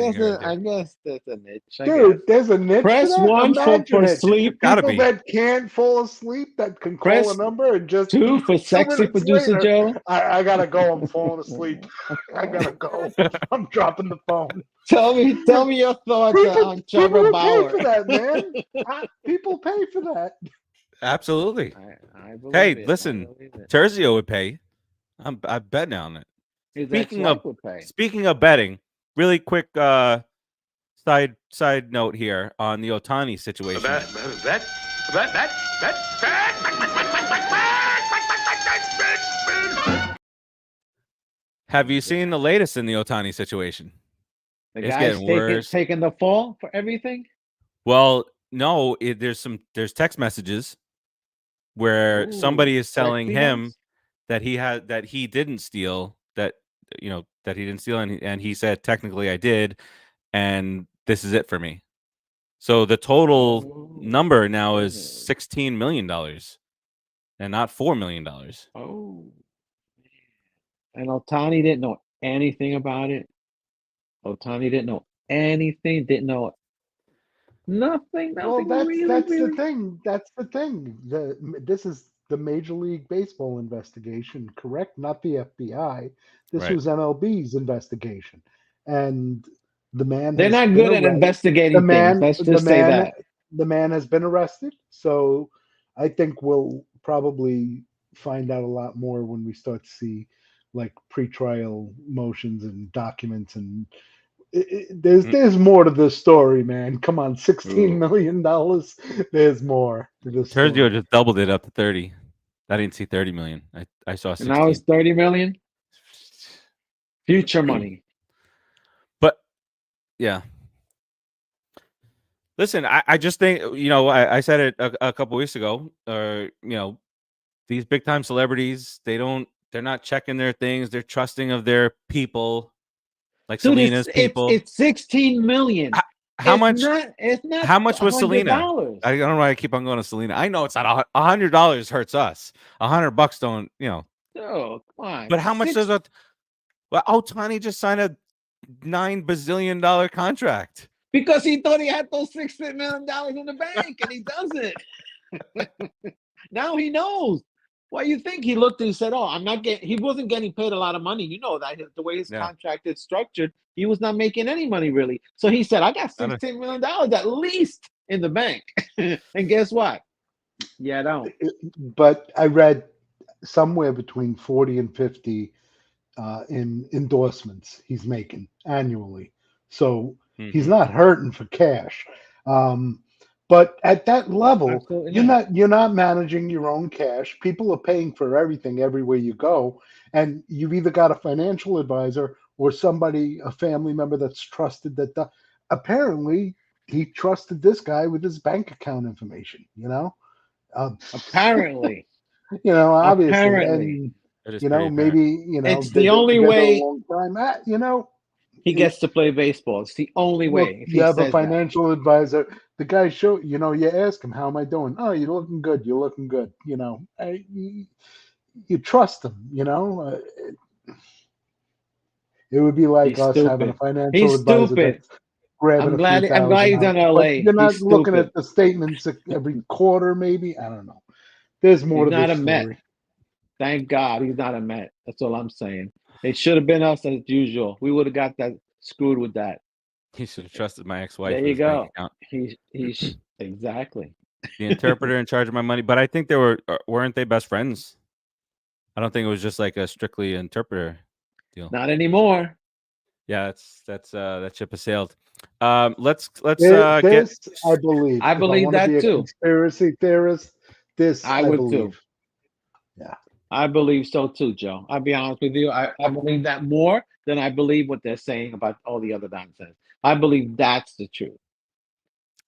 guess there's a niche. Dude, there's a niche. Press one for sleep. People that can't fall asleep that can call a number and just 2 for sexy producer Joe. I gotta go. I'm falling asleep. I gotta go. I'm dropping the phone. Tell me your thoughts on Trevor Bauer. People pay for that, man. People pay for that. Absolutely. I hey, listen, Terzio would pay. I bet now on it. Speaking of betting, really quick side note here on the Ohtani situation. Have you seen the latest in the Ohtani situation? The guy's taking the fall for everything? Well, no, there's text messages where somebody is telling him that he didn't steal, that that he didn't steal, and he said technically I did, and this is it for me. So the total number now is $16 million, and not $4 million. Oh, and Otani didn't know anything about it. Otani didn't know anything. Didn't know nothing. Well, Really, that's the really. thing. That's the thing. This is the Major League Baseball investigation, correct? Not the FBI. This Right. was MLB's investigation, and the man They're has not been good at arrested. The investigating things. man, Let's the just say man, that. the man has been arrested. So I think we'll probably find out a lot more when we start to see like pretrial motions and documents and there's more to this story, man. Come on, $16 million. There's more to this Sergio story. just doubled it up to 30. I didn't see 30 million. I saw And now it's 16. 30 million. Future money. But yeah. Listen, I just think I said it a couple weeks ago. These big time celebrities, they're not checking their things. They're trusting of their people, like Dude, Selena's people. it's 16 million. How much? It's not How much was Selena? $100. I don't know why I keep on going to Selena. I know it's not $100 hurts us. $100 don't, Oh, come on. But how much does it? Well, Otani just signed a $9 bazillion contract. Because he thought he had those $16 million in the bank, and he doesn't. Now he knows. Why you think he looked and he said, "Oh, I'm not getting." He wasn't getting paid a lot of money. You know that the way his contract is structured, he was not making any money really. So he said, "I got $16 million at least in the bank." And guess what? Yeah, I don't. But I read somewhere between 40 and 50 in endorsements he's making annually. So he's not hurting for cash. But at that level, you're not managing your own cash. People are paying for everything everywhere you go, and you've either got a financial advisor or somebody, a family member that's trusted. Apparently he trusted this guy with his bank account information. Apparently, obviously, apparently. and maybe it's they've the been only together way. a long time. He gets to play baseball. It's the only Look, way. If you he have a says that. financial advisor. The guy you ask him, how am I doing? Oh, you're looking good. You're looking good. You trust him, it would be like He's us having a stupid. financial He's advisor stupid. that's grabbing I'm a few glad thousand he's out. in But LA. you're not He's looking stupid. at the statements every quarter, maybe. I don't know. There's more He's to not this a Met. story. Thank God he's not a Met. That's all I'm saying. It should have been us as usual. We would have got that screwed with that. He should have trusted my ex-wife There with you his bank go. account. He's exactly The interpreter in charge of my money. But I think weren't they best friends? I don't think it was just like a strictly interpreter deal. Not anymore. Yeah, that ship has sailed. Let's This, get. I believe. I believe if I that be a too. conspiracy theorist, this I I would believe. too. Yeah. I believe so too, Joe. I'll be honest with you. I believe that more than I believe what they're saying about all the other nonsense. I believe that's the truth.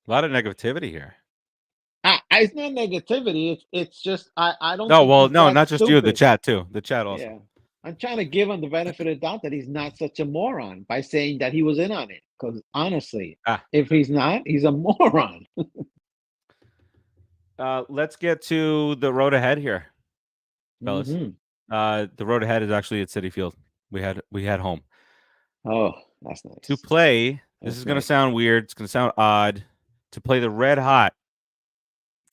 A lot of negativity here. It's not negativity. It's just I don't. No, think well, he's no, that not just you. The stupid. chat too. The chat also. Yeah. I'm trying to give him the benefit of the doubt that he's not such a moron by saying that he was in on it. Because honestly, if he's not, he's a moron. Let's get to the road ahead here, fellas. The road ahead is actually at Citi Field. We had home. Oh, that's nice. To play, this is going to sound weird. It's going to sound odd. To play the red hot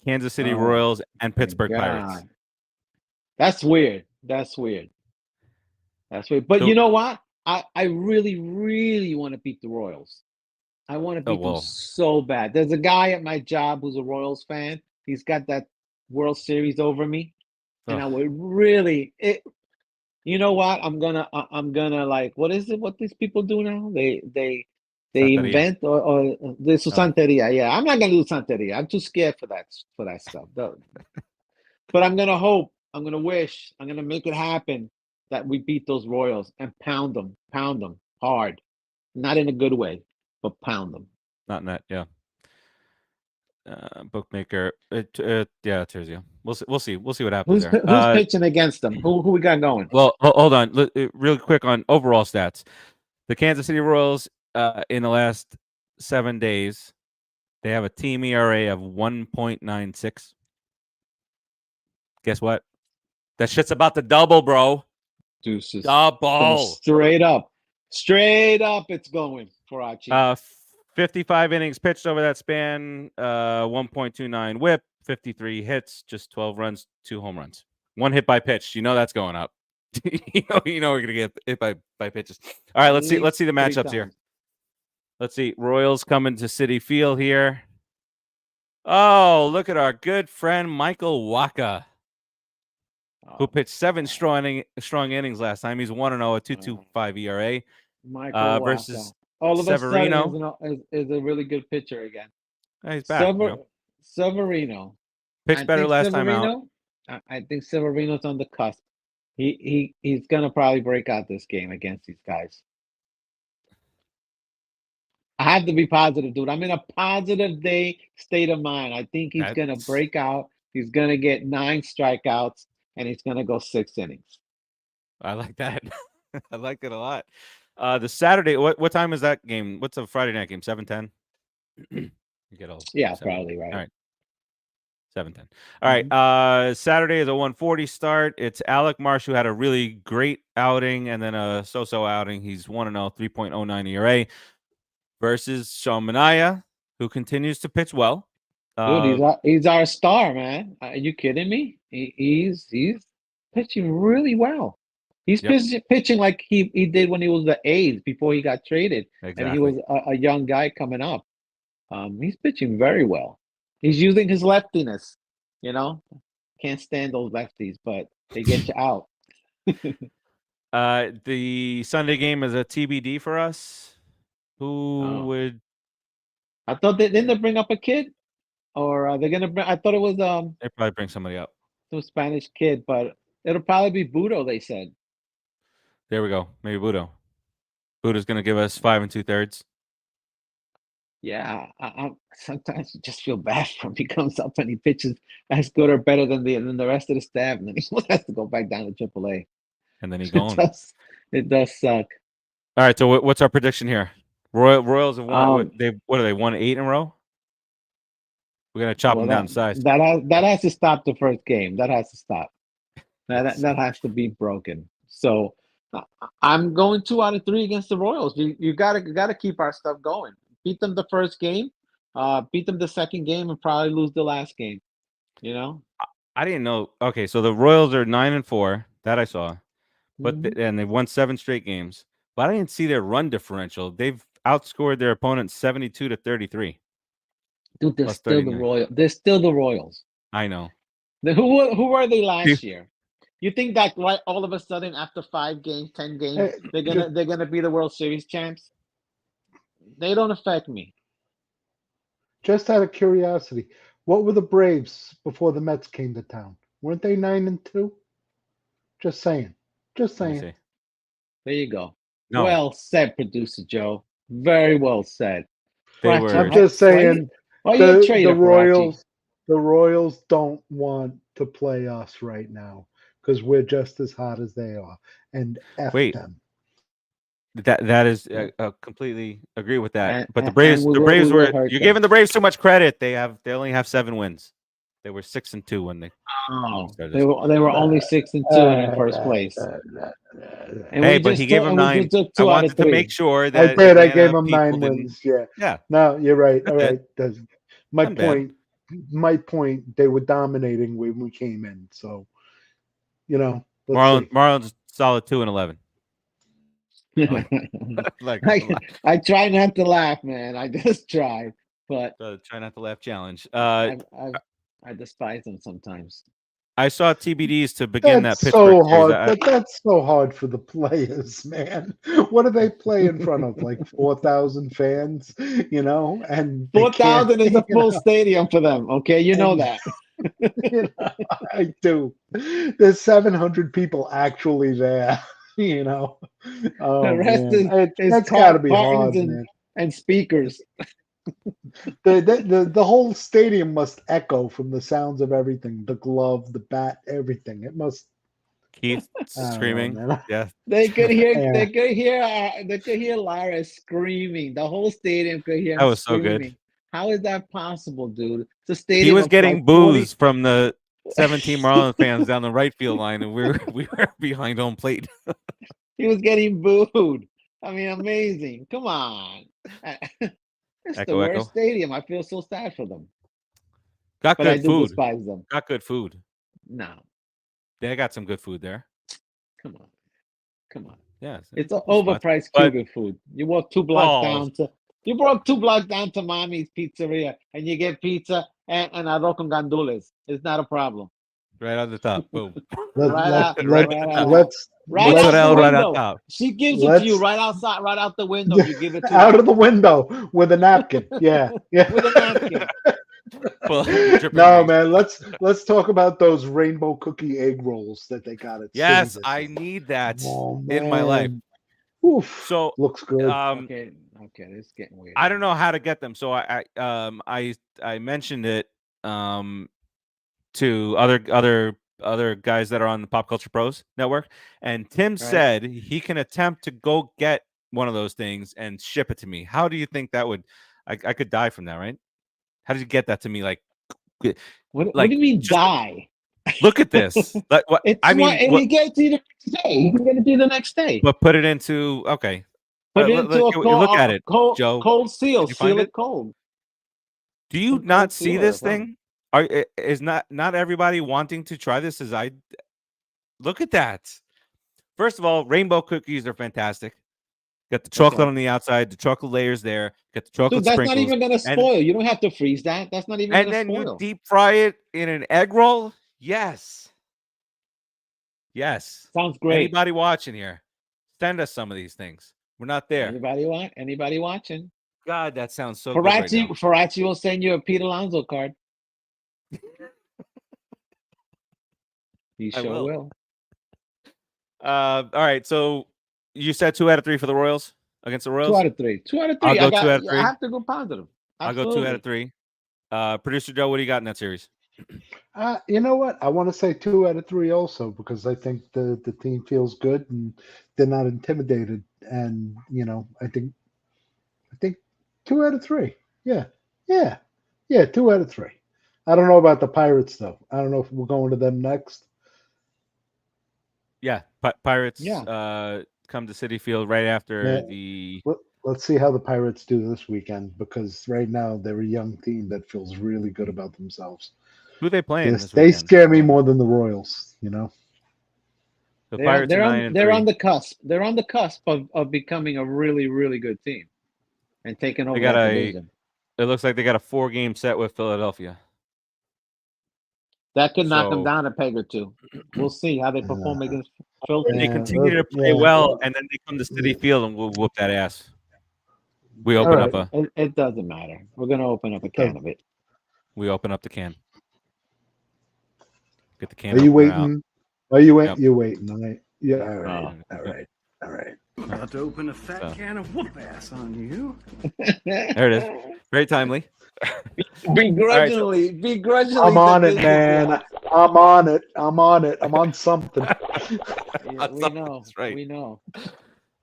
Kansas City Royals and Pittsburgh Pirates. That's weird. That's weird. But you know what? I really, really want to beat the Royals. I want to beat them so bad. There's a guy at my job who's a Royals fan. He's got that World Series over me. And I would really you know what? I'm gonna like, what is it? What these people do now? They invent or the Santeria. Yeah, I'm not gonna do Santeria. I'm too scared for that stuff. But I'm gonna hope. I'm gonna wish. I'm gonna make it happen that we beat those Royals and pound them hard, not in a good way, but pound them. Not in that, yeah. Bookmaker. Yeah, Terzio. We'll see what happens Who's there. pitching against them? Who we got going? Well, hold on, real quick on overall stats. The Kansas City Royals, in the last 7 days, they have a team ERA of 1.96. Guess what? That shit's about to double, bro. Deuces. Double. Straight up, it's going for Archie. 55 innings pitched over that span. 1.29 WHIP, 53 hits, just 12 runs, 2 home runs, 1 hit by pitch. You know that's going up. you know we're gonna get hit by pitches. All right, let's see the matchups here. Let's see. Royals coming to Citi Field here. Oh, look at our good friend Michael Wacha, who pitched 7 strong innings last time. He's 1-0, a 2.25 ERA. Michael Versus all of Severino. a sudden is a really good pitcher again. He's back. Severino pitched better last time out. I think Severino's on the cusp. He's gonna probably break out this game against these guys. I have to be positive, dude. I'm in a positive state of mind. I think he's gonna break out. He's gonna get 9 strikeouts, and he's gonna go 6 innings. I like that. I like it a lot. The Saturday, what time is that game? What's a Friday night game? 7:10. Yeah, probably right. All right. 7:10. All right. Saturday is a 1:40 start. It's Alec Marsh, who had a really great outing and then a so-so outing. He's 1-0, 3.09 ERA, versus Sean Manaea, who continues to pitch well. Dude, he's our star, man. Are you kidding me? He's pitching really well. He's pitching like he did when he was the A's before he got traded. Exactly. And he was a young guy coming up. He's pitching very well. He's using his leftiness, Can't stand those lefties, but they get you out. The Sunday game is a TBD for us. Who would? I thought didn't they bring up a kid, or are they gonna bring? I thought it was They probably bring somebody up. Some Spanish kid, but it'll probably be Budo. They said. There we go. Maybe Budo. Budo's gonna give us 5 2/3. Yeah, I sometimes you just feel bad for him. He comes up and he pitches as good or better than the rest of the staff, and then he has to go back down to AAA. And then he's gone. It does suck. All right, so what's our prediction here? Royals have won. What are they? Won 8 in a row. We're gonna chop them down in size. That has to stop the first game. That has to stop. That has to be broken. So I'm going 2 out of 3 against the Royals. You gotta keep our stuff going. Beat them the first game, beat them the second game, and probably lose the last game. I didn't know. Okay, so the Royals are 9-4. That I saw, but and they've won 7 straight games. But I didn't see their run differential. They've outscored their opponents 72-33. Dude, they're still the Royals. They're still the Royals. I know. Who were they last year? You think that all of a sudden after 5 games, 10 games, they're gonna be the World Series champs? They don't affect me. Just out of curiosity, what were the Braves before the Mets came to town? Weren't they 9-2? Just saying. There you go. No. Well said, producer Joe. Very well said. I'm just saying. The Royals don't want to play us right now because we're just as hot as they are, and F them. That is completely agree with that. But the Braves were you're giving the Braves too much credit. They only have 7 wins. They were 6-2 when they started. They were only 6-2 in first place. Hey, but he gave them 9. I wanted to make sure that I gave them 9 wins. Yeah. No, you're right. All right. My point. They were dominating when we came in. So, Marlins solid 2-11. I try not to laugh, man. I just try, but try not to laugh challenge. I despise them sometimes. I saw TBDs to begin that Pittsburgh so hard, but that's so hard for the players, man. What do they play in front of? Like 4,000 fans, and 4,000 is a full stadium for them. Okay, you know that. I do. There's 700 people actually there. The rest is that's got to be hard, and speakers. The whole stadium must echo from the sounds of everything. The glove, the bat, everything. It must. Keith I don't know, screaming. man. Yeah. They could hear, Yeah. they could hear Lara screaming. The whole stadium could hear That him was so good. screaming. How is that possible, dude? It's a stadium. He was of getting like 40 boos from the 17 Marlins fans down the right field line, and we were behind home plate. He was getting booed. I mean, amazing. Come on. It's the Echo, worst echo. stadium. I feel so sad for them, Got but I good do food. despise them. Got good food. No, They got some good food there. come on, come on. Yeah, It's cool spots. overpriced But- Cuban food. You walk 2 blocks Oh. down to you walk 2 blocks down to Mommy's Pizzeria and you get pizza and arroz con gandules. It's not a problem. Right on the top. Boom. Right out, Right right on out. top. Let's Right let's out the Mozzarella right window. on top. She gives it to you Let's- right outside, right out the window. You give it to out her of the window with a napkin. Yeah, yeah. with a napkin. Well, dripping No, grease. man. Let's talk about those rainbow cookie egg rolls that they got at. Yes, Cindy's. I need that Oh, in my life. man. Oof. So, Looks good. Okay, this is getting weird. I don't know how to get them. So I mentioned it to other guys that are on the Pop Culture Pros network, and Tim said he can attempt to go get one of those things and ship it to me. How do you think that would? I could die from that, right? How did you get that to me? Like What like, do you mean just- die? look at this. Like, what It's I mean, what, and he gets you the next day. You can get it to you the next day. but put it into okay. Put it Let- into a let- cold, look at it, cold, Joe. cold seal. Can you find Seal it it? cold. Do you Some not cold see seal or this something. thing? Is not everybody wanting to try this? As I look at that. First of all, rainbow cookies are fantastic. Got the chocolate right. on the outside, the chocolate layers there. Got the chocolate Dude, that's sprinkles. not even gonna and- spoil. You don't have to freeze that. That's not even and gonna then you spoil. deep fry it in an egg roll. Yes. Yes. Sounds great. Anybody watching here, send us some of these things. We're not there. Anybody watching? God, that sounds so good right now. Farace will send you a Pete Alonso card. He I sure will. will. All right. So you said 2 out of 3 for the Royals against the Royals. 2 out of 3. 2 out of 3. I'll go 2 out of 3. I have to go positive. I'll go 2 out of 3. Producer Joe, what do you got in that series? You know what? I want to say 2 out of 3 also because I think the team feels good and they're not intimidated. And I think 2 out of 3. Yeah, 2 out of 3. I don't know about the Pirates though. I don't know if we're going to them next. Yeah, Pirates. Yeah. Come to Citi Field right after Yeah. the. Let's see how the Pirates do this weekend because right now they're a young team that feels really good about themselves. Who they playing? They This weekend? scare me more than the Royals. The They're, Pirates they're are on 9 and they're 3. on the cusp. They're on the cusp of becoming a really, really good team and taking over got that a- division. It looks like they got a 4-game set with Philadelphia. That could knock them so- down a peg or two. We'll see how they perform against Phil. They Yeah, continue to play yeah. well, and then they come to Citi Field and we'll whoop that ass. We open All up a. It doesn't matter. We're gonna open up a can of it. We open up the can. Get the can. Are you opener out. waiting? Are you waiting? Yep. You're waiting, all right? Yeah, all right. Oh. All right. All right. About to open a fat So. can of whoop ass on you. There it is. Very timely. Begrudgingly. I'm on it, man. I'm on it. I'm on something. Yeah, we know. That's right. We know.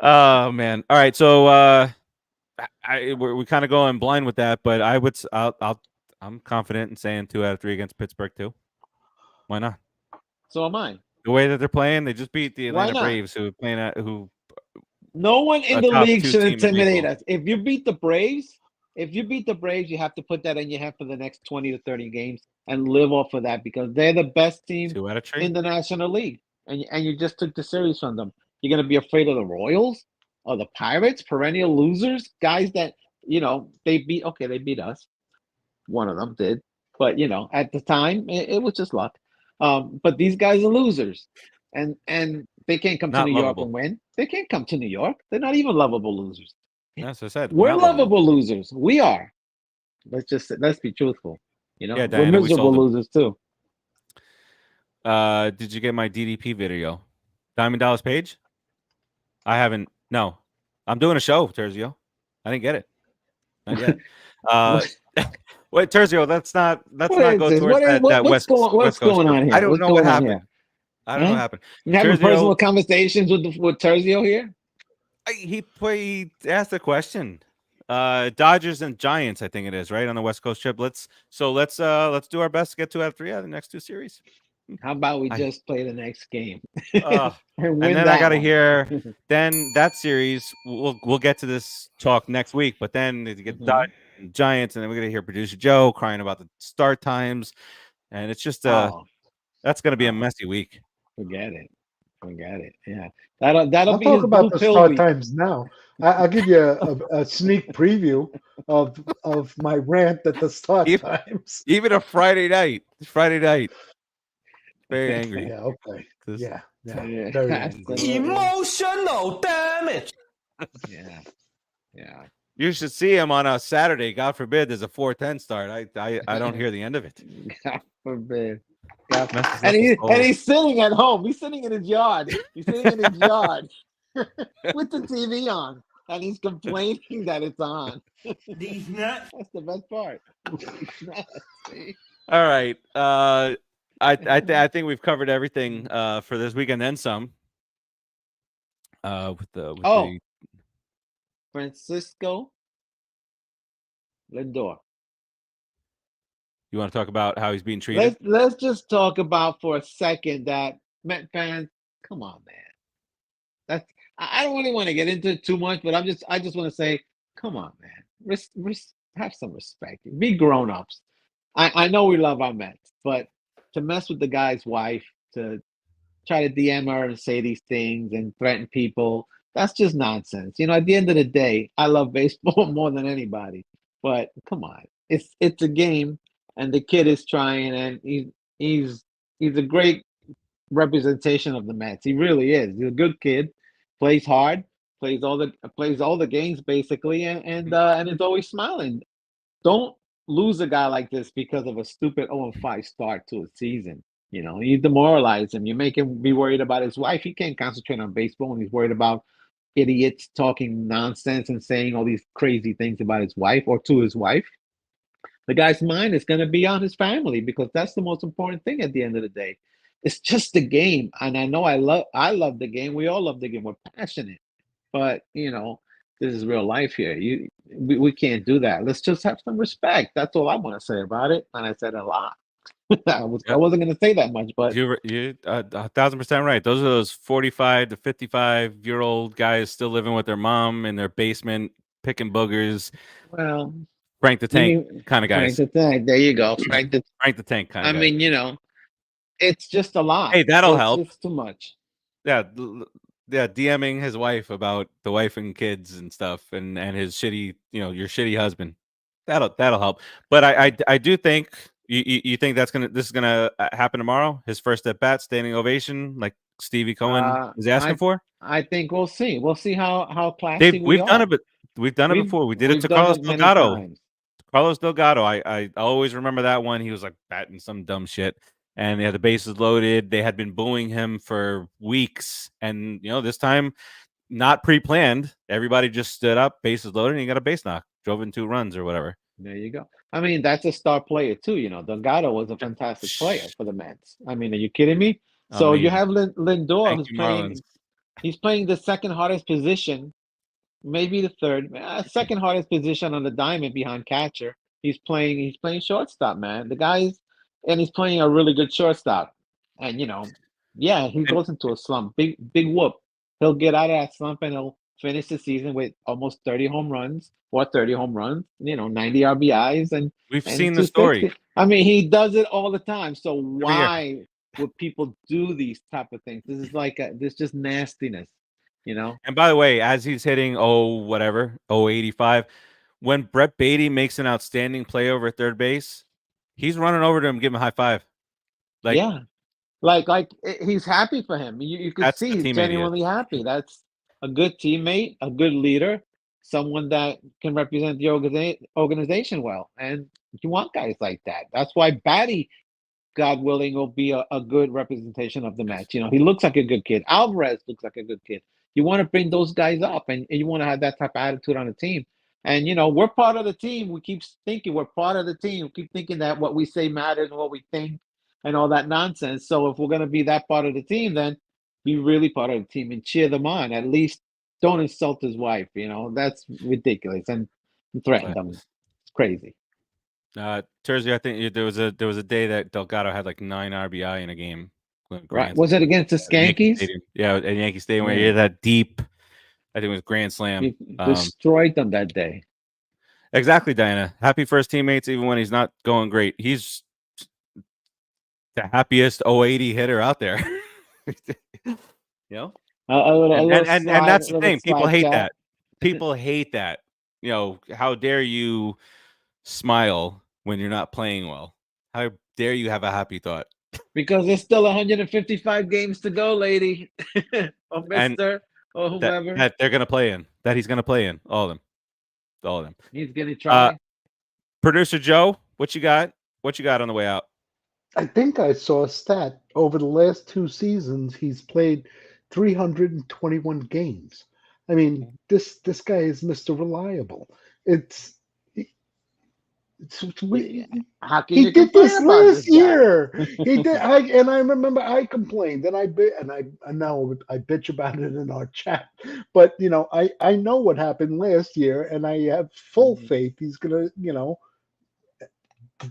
Oh man. All right. So we're kind of going blind with that, but I'm confident in saying 2 out of 3 against Pittsburgh too. Why not? So am I. The way that they're playing, they just beat the Why Atlanta not? Braves, who No one in A the top league 2 should team in intimidate baseball. us. If you beat the Braves, you have to put that in your head for the next 20 to 30 games and live off of that because they're the best team 2 out of 3. in the National League. And you just took the series from them. You're going to be afraid of the Royals or the Pirates, perennial losers, guys that, they beat us. One of them did. But, at the time, it was just luck. But these guys are losers. And they can't come to Not New York lovable. and win. They can't come to New York. They're not even lovable losers. That's what I said. We're not lovable. lovable losers. We are. Let's be truthful. Yeah, We're Diana, we miserable sold them. losers too. Did you get my DDP video? Diamond Dallas Page? I haven't. No. I'm doing a show, Terzio. I didn't get it. Not yet. Wait, Terzio, let's not What is go this? towards that What's West Coast going trip. on here? I don't What's know what going on happened. here? I don't know what happened. You having Terzio, personal conversations with Terzio here? he asked a question. Dodgers and Giants, I think it is, right, on the West Coast trip. Let's do our best to get 2 out of 3 out of the next 2 series. How about we I- just play the next game Uh, and and win then that I got to one? hear. Then that series, we'll get to this talk next week. But then you get Dodgers and Giants, and then we're gonna hear producer Joe crying about the start times, and it's just Oh, that's gonna be a oh, messy week. forget it. Forget it. Yeah, that'll I'll be talk his about blue the pill start week. times now. I'll give you a sneak preview of my rant at the start Even, times. even a Friday night. Very angry. Yeah, okay. 'Cause- Yeah, Yeah, very that's angry. Emotional damage. Yeah, yeah. You should see him on a Saturday. God forbid there's a 4:10 start. I don't hear the end of it. God forbid. God. Messes And up his whole- he's sitting at home. He's sitting in his yard. He's sitting in his yard with the TV on, and he's complaining that it's on. These nuts. That's the best part. See? All right. I think we've covered everything for this weekend, then some. With Oh. the Francisco Lindor. you want to talk about how he's being treated? Let's just talk about for a second that Met fans. Come on, man. That's I don't really want to get into it too much, but I just want to say, come on, man. Have some respect. Be grown-ups. I know we love our Mets, but to mess with the guy's wife, to try to DM her and say these things and threaten people, that's just nonsense. You know, at the end of the day, I love baseball more than anybody. But come on, it's a game, and the kid is trying, and he's a great representation of the Mets. He really is. He's a good kid, plays hard, plays all the games basically, and is always smiling. Don't lose a guy like this because of a stupid 0-5 start to a season. You know, you demoralize him. You make him be worried about his wife. He can't concentrate on baseball when he's worried about idiots talking nonsense and saying all these crazy things about his wife or to his wife. The guy's mind is going to be on his family because that's the most important thing at the end of the day. It's just the game, and I know I love the game. We all love the game. We're passionate, but you know, this is real life here. We can't do that. Let's just have some respect. That's all I want to say about it. And I said a lot. I wasn't going to say that much, but You're 1,000% right. Those are those 45 to 55-year-old guys still living with their mom in their basement, picking boogers. well, Frank the Tank kind of guys. Frank the Tank. There you go. Frank the Tank kind of guy. I mean, you know, it's just a lot. Hey, that'll help. It's too much. Yeah, DMing his wife about the wife and kids and stuff, and his shitty, your shitty husband. That'll help. But I do think you think this is gonna happen tomorrow. His first at bat, standing ovation, like Stevie Cohen is asking for. I think we'll see. We'll see how classy We've done it, but we've done it before. We did it to Carlos Delgado. Carlos Delgado. I always remember that one. He was like batting some dumb shit. And they had the bases loaded. They had been booing him for weeks. And, this time, not pre-planned. Everybody just stood up, bases loaded, and he got a base knock. Drove in 2 runs or whatever. There you go. I mean, that's a star player, too. Delgado was a fantastic player for the Mets. I mean, are you kidding me? So you have Lindor, who's he's playing the second hardest position, maybe the third, second hardest position on the diamond behind catcher. He's playing shortstop, man. The guy's and he's playing a really good shortstop. And he goes into a slump. Big whoop. He'll get out of that slump and he'll finish the season with almost 30 home runs, 90 RBIs, and we've seen the story. I mean, he does it all the time. So why would people do these type of things? This is this just nastiness, And by the way, as he's hitting 085, when Brett Beatty makes an outstanding play over at third base, he's running over to him, give him a high five. Like he's happy for him. You can see he's genuinely happy. That's a good teammate, a good leader, someone that can represent the organization well. And you want guys like that. That's why Batty, God willing, will be a good representation of the Mets. He looks like a good kid. Alvarez looks like a good kid. You want to bring those guys up, and you want to have that type of attitude on the team. And we're part of the team. We keep thinking we're part of the team. We keep thinking that what we say matters and what we think and all that nonsense. So if we're going to be that part of the team, then be really part of the team and cheer them on. At least don't insult his wife. That's ridiculous, and threaten them. It's crazy. Thursday, I think there was a day that Delgado had like 9 RBI in a game. Right? Was it against the Skankies? Yeah, at Yankee Stadium, where he had that deep, I think it was grand slam. He destroyed them that day. Exactly, Diana. Happy for his teammates, even when he's not going great. He's the happiest 080 hitter out there. And that's the thing. People hate that. People hate that. How dare you smile when you're not playing well? How dare you have a happy thought? Because there's still 155 games to go, lady, or mister, or whoever. That they're going to play in. That he's going to play in. All of them. He's going to try. Producer Joe, what you got? What you got on the way out? I think I saw a stat. Over the last 2 seasons, he's played 321 games. I mean, this guy is Mr. Reliable. How can he did this last year. He did. I remember I complained, and I know I bitch about it in our chat. But I know what happened last year, and I have full faith he's gonna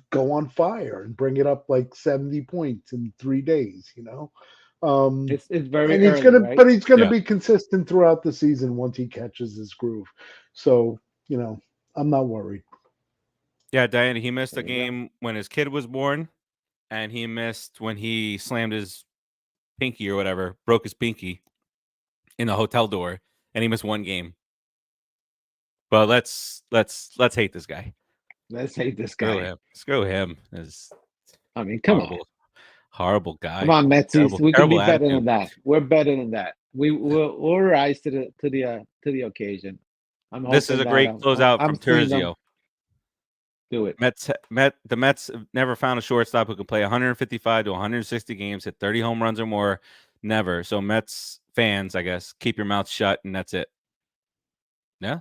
go on fire and bring it up like 70 points in 3 days. It's very and he's early, gonna, right? but he's gonna be consistent throughout the season once he catches his groove. So I'm not worried. Yeah, Diana, he missed a game when his kid was born, and he missed when he slammed his pinky or whatever, broke his pinky in the hotel door, and he missed 1 game. But let's hate this guy. Let's hate this guy. Screw him. I mean, come on. Horrible guy. Come on, Metsies. We can be better attitude. than that. We're better than that. We'll rise to the occasion. This is a great closeout from Terzio. Do it. The Mets never found a shortstop who can play 155 to 160 games, hit 30 home runs or more. Never. So Mets fans, I guess, keep your mouth shut, and that's it. Yeah.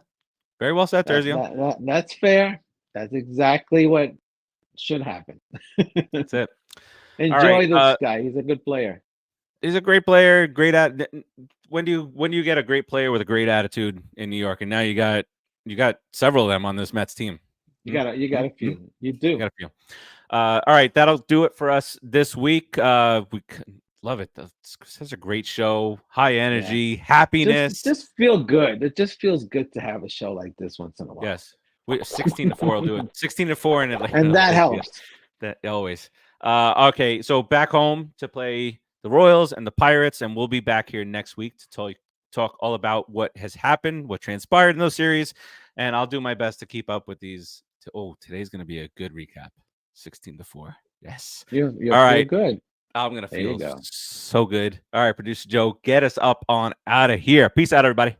Very well said, Terzio. That's fair. That's exactly what should happen. That's it. Enjoy this guy. He's a good player. He's a great player. Great at. When do you get a great player with a great attitude in New York? And now you got several of them on this Mets team. You got a few. You do. You got a few. All right, that'll do it for us this week. We love it. It's such a great show. High energy, happiness. Just feel good. It just feels good to have a show like this once in a while. Yes. 16-4 will do it. 16-4 in Atlanta. And that helps. That always. Okay, so back home to play the Royals and the Pirates, and we'll be back here next week to talk all about what has happened, what transpired in those series, and I'll do my best to keep up with these. Today's going to be a good recap. 16-4. Yes. You're all right. Good. I'm going to feel so good. All right, Producer Joe, get us up on out of here. Peace out, everybody.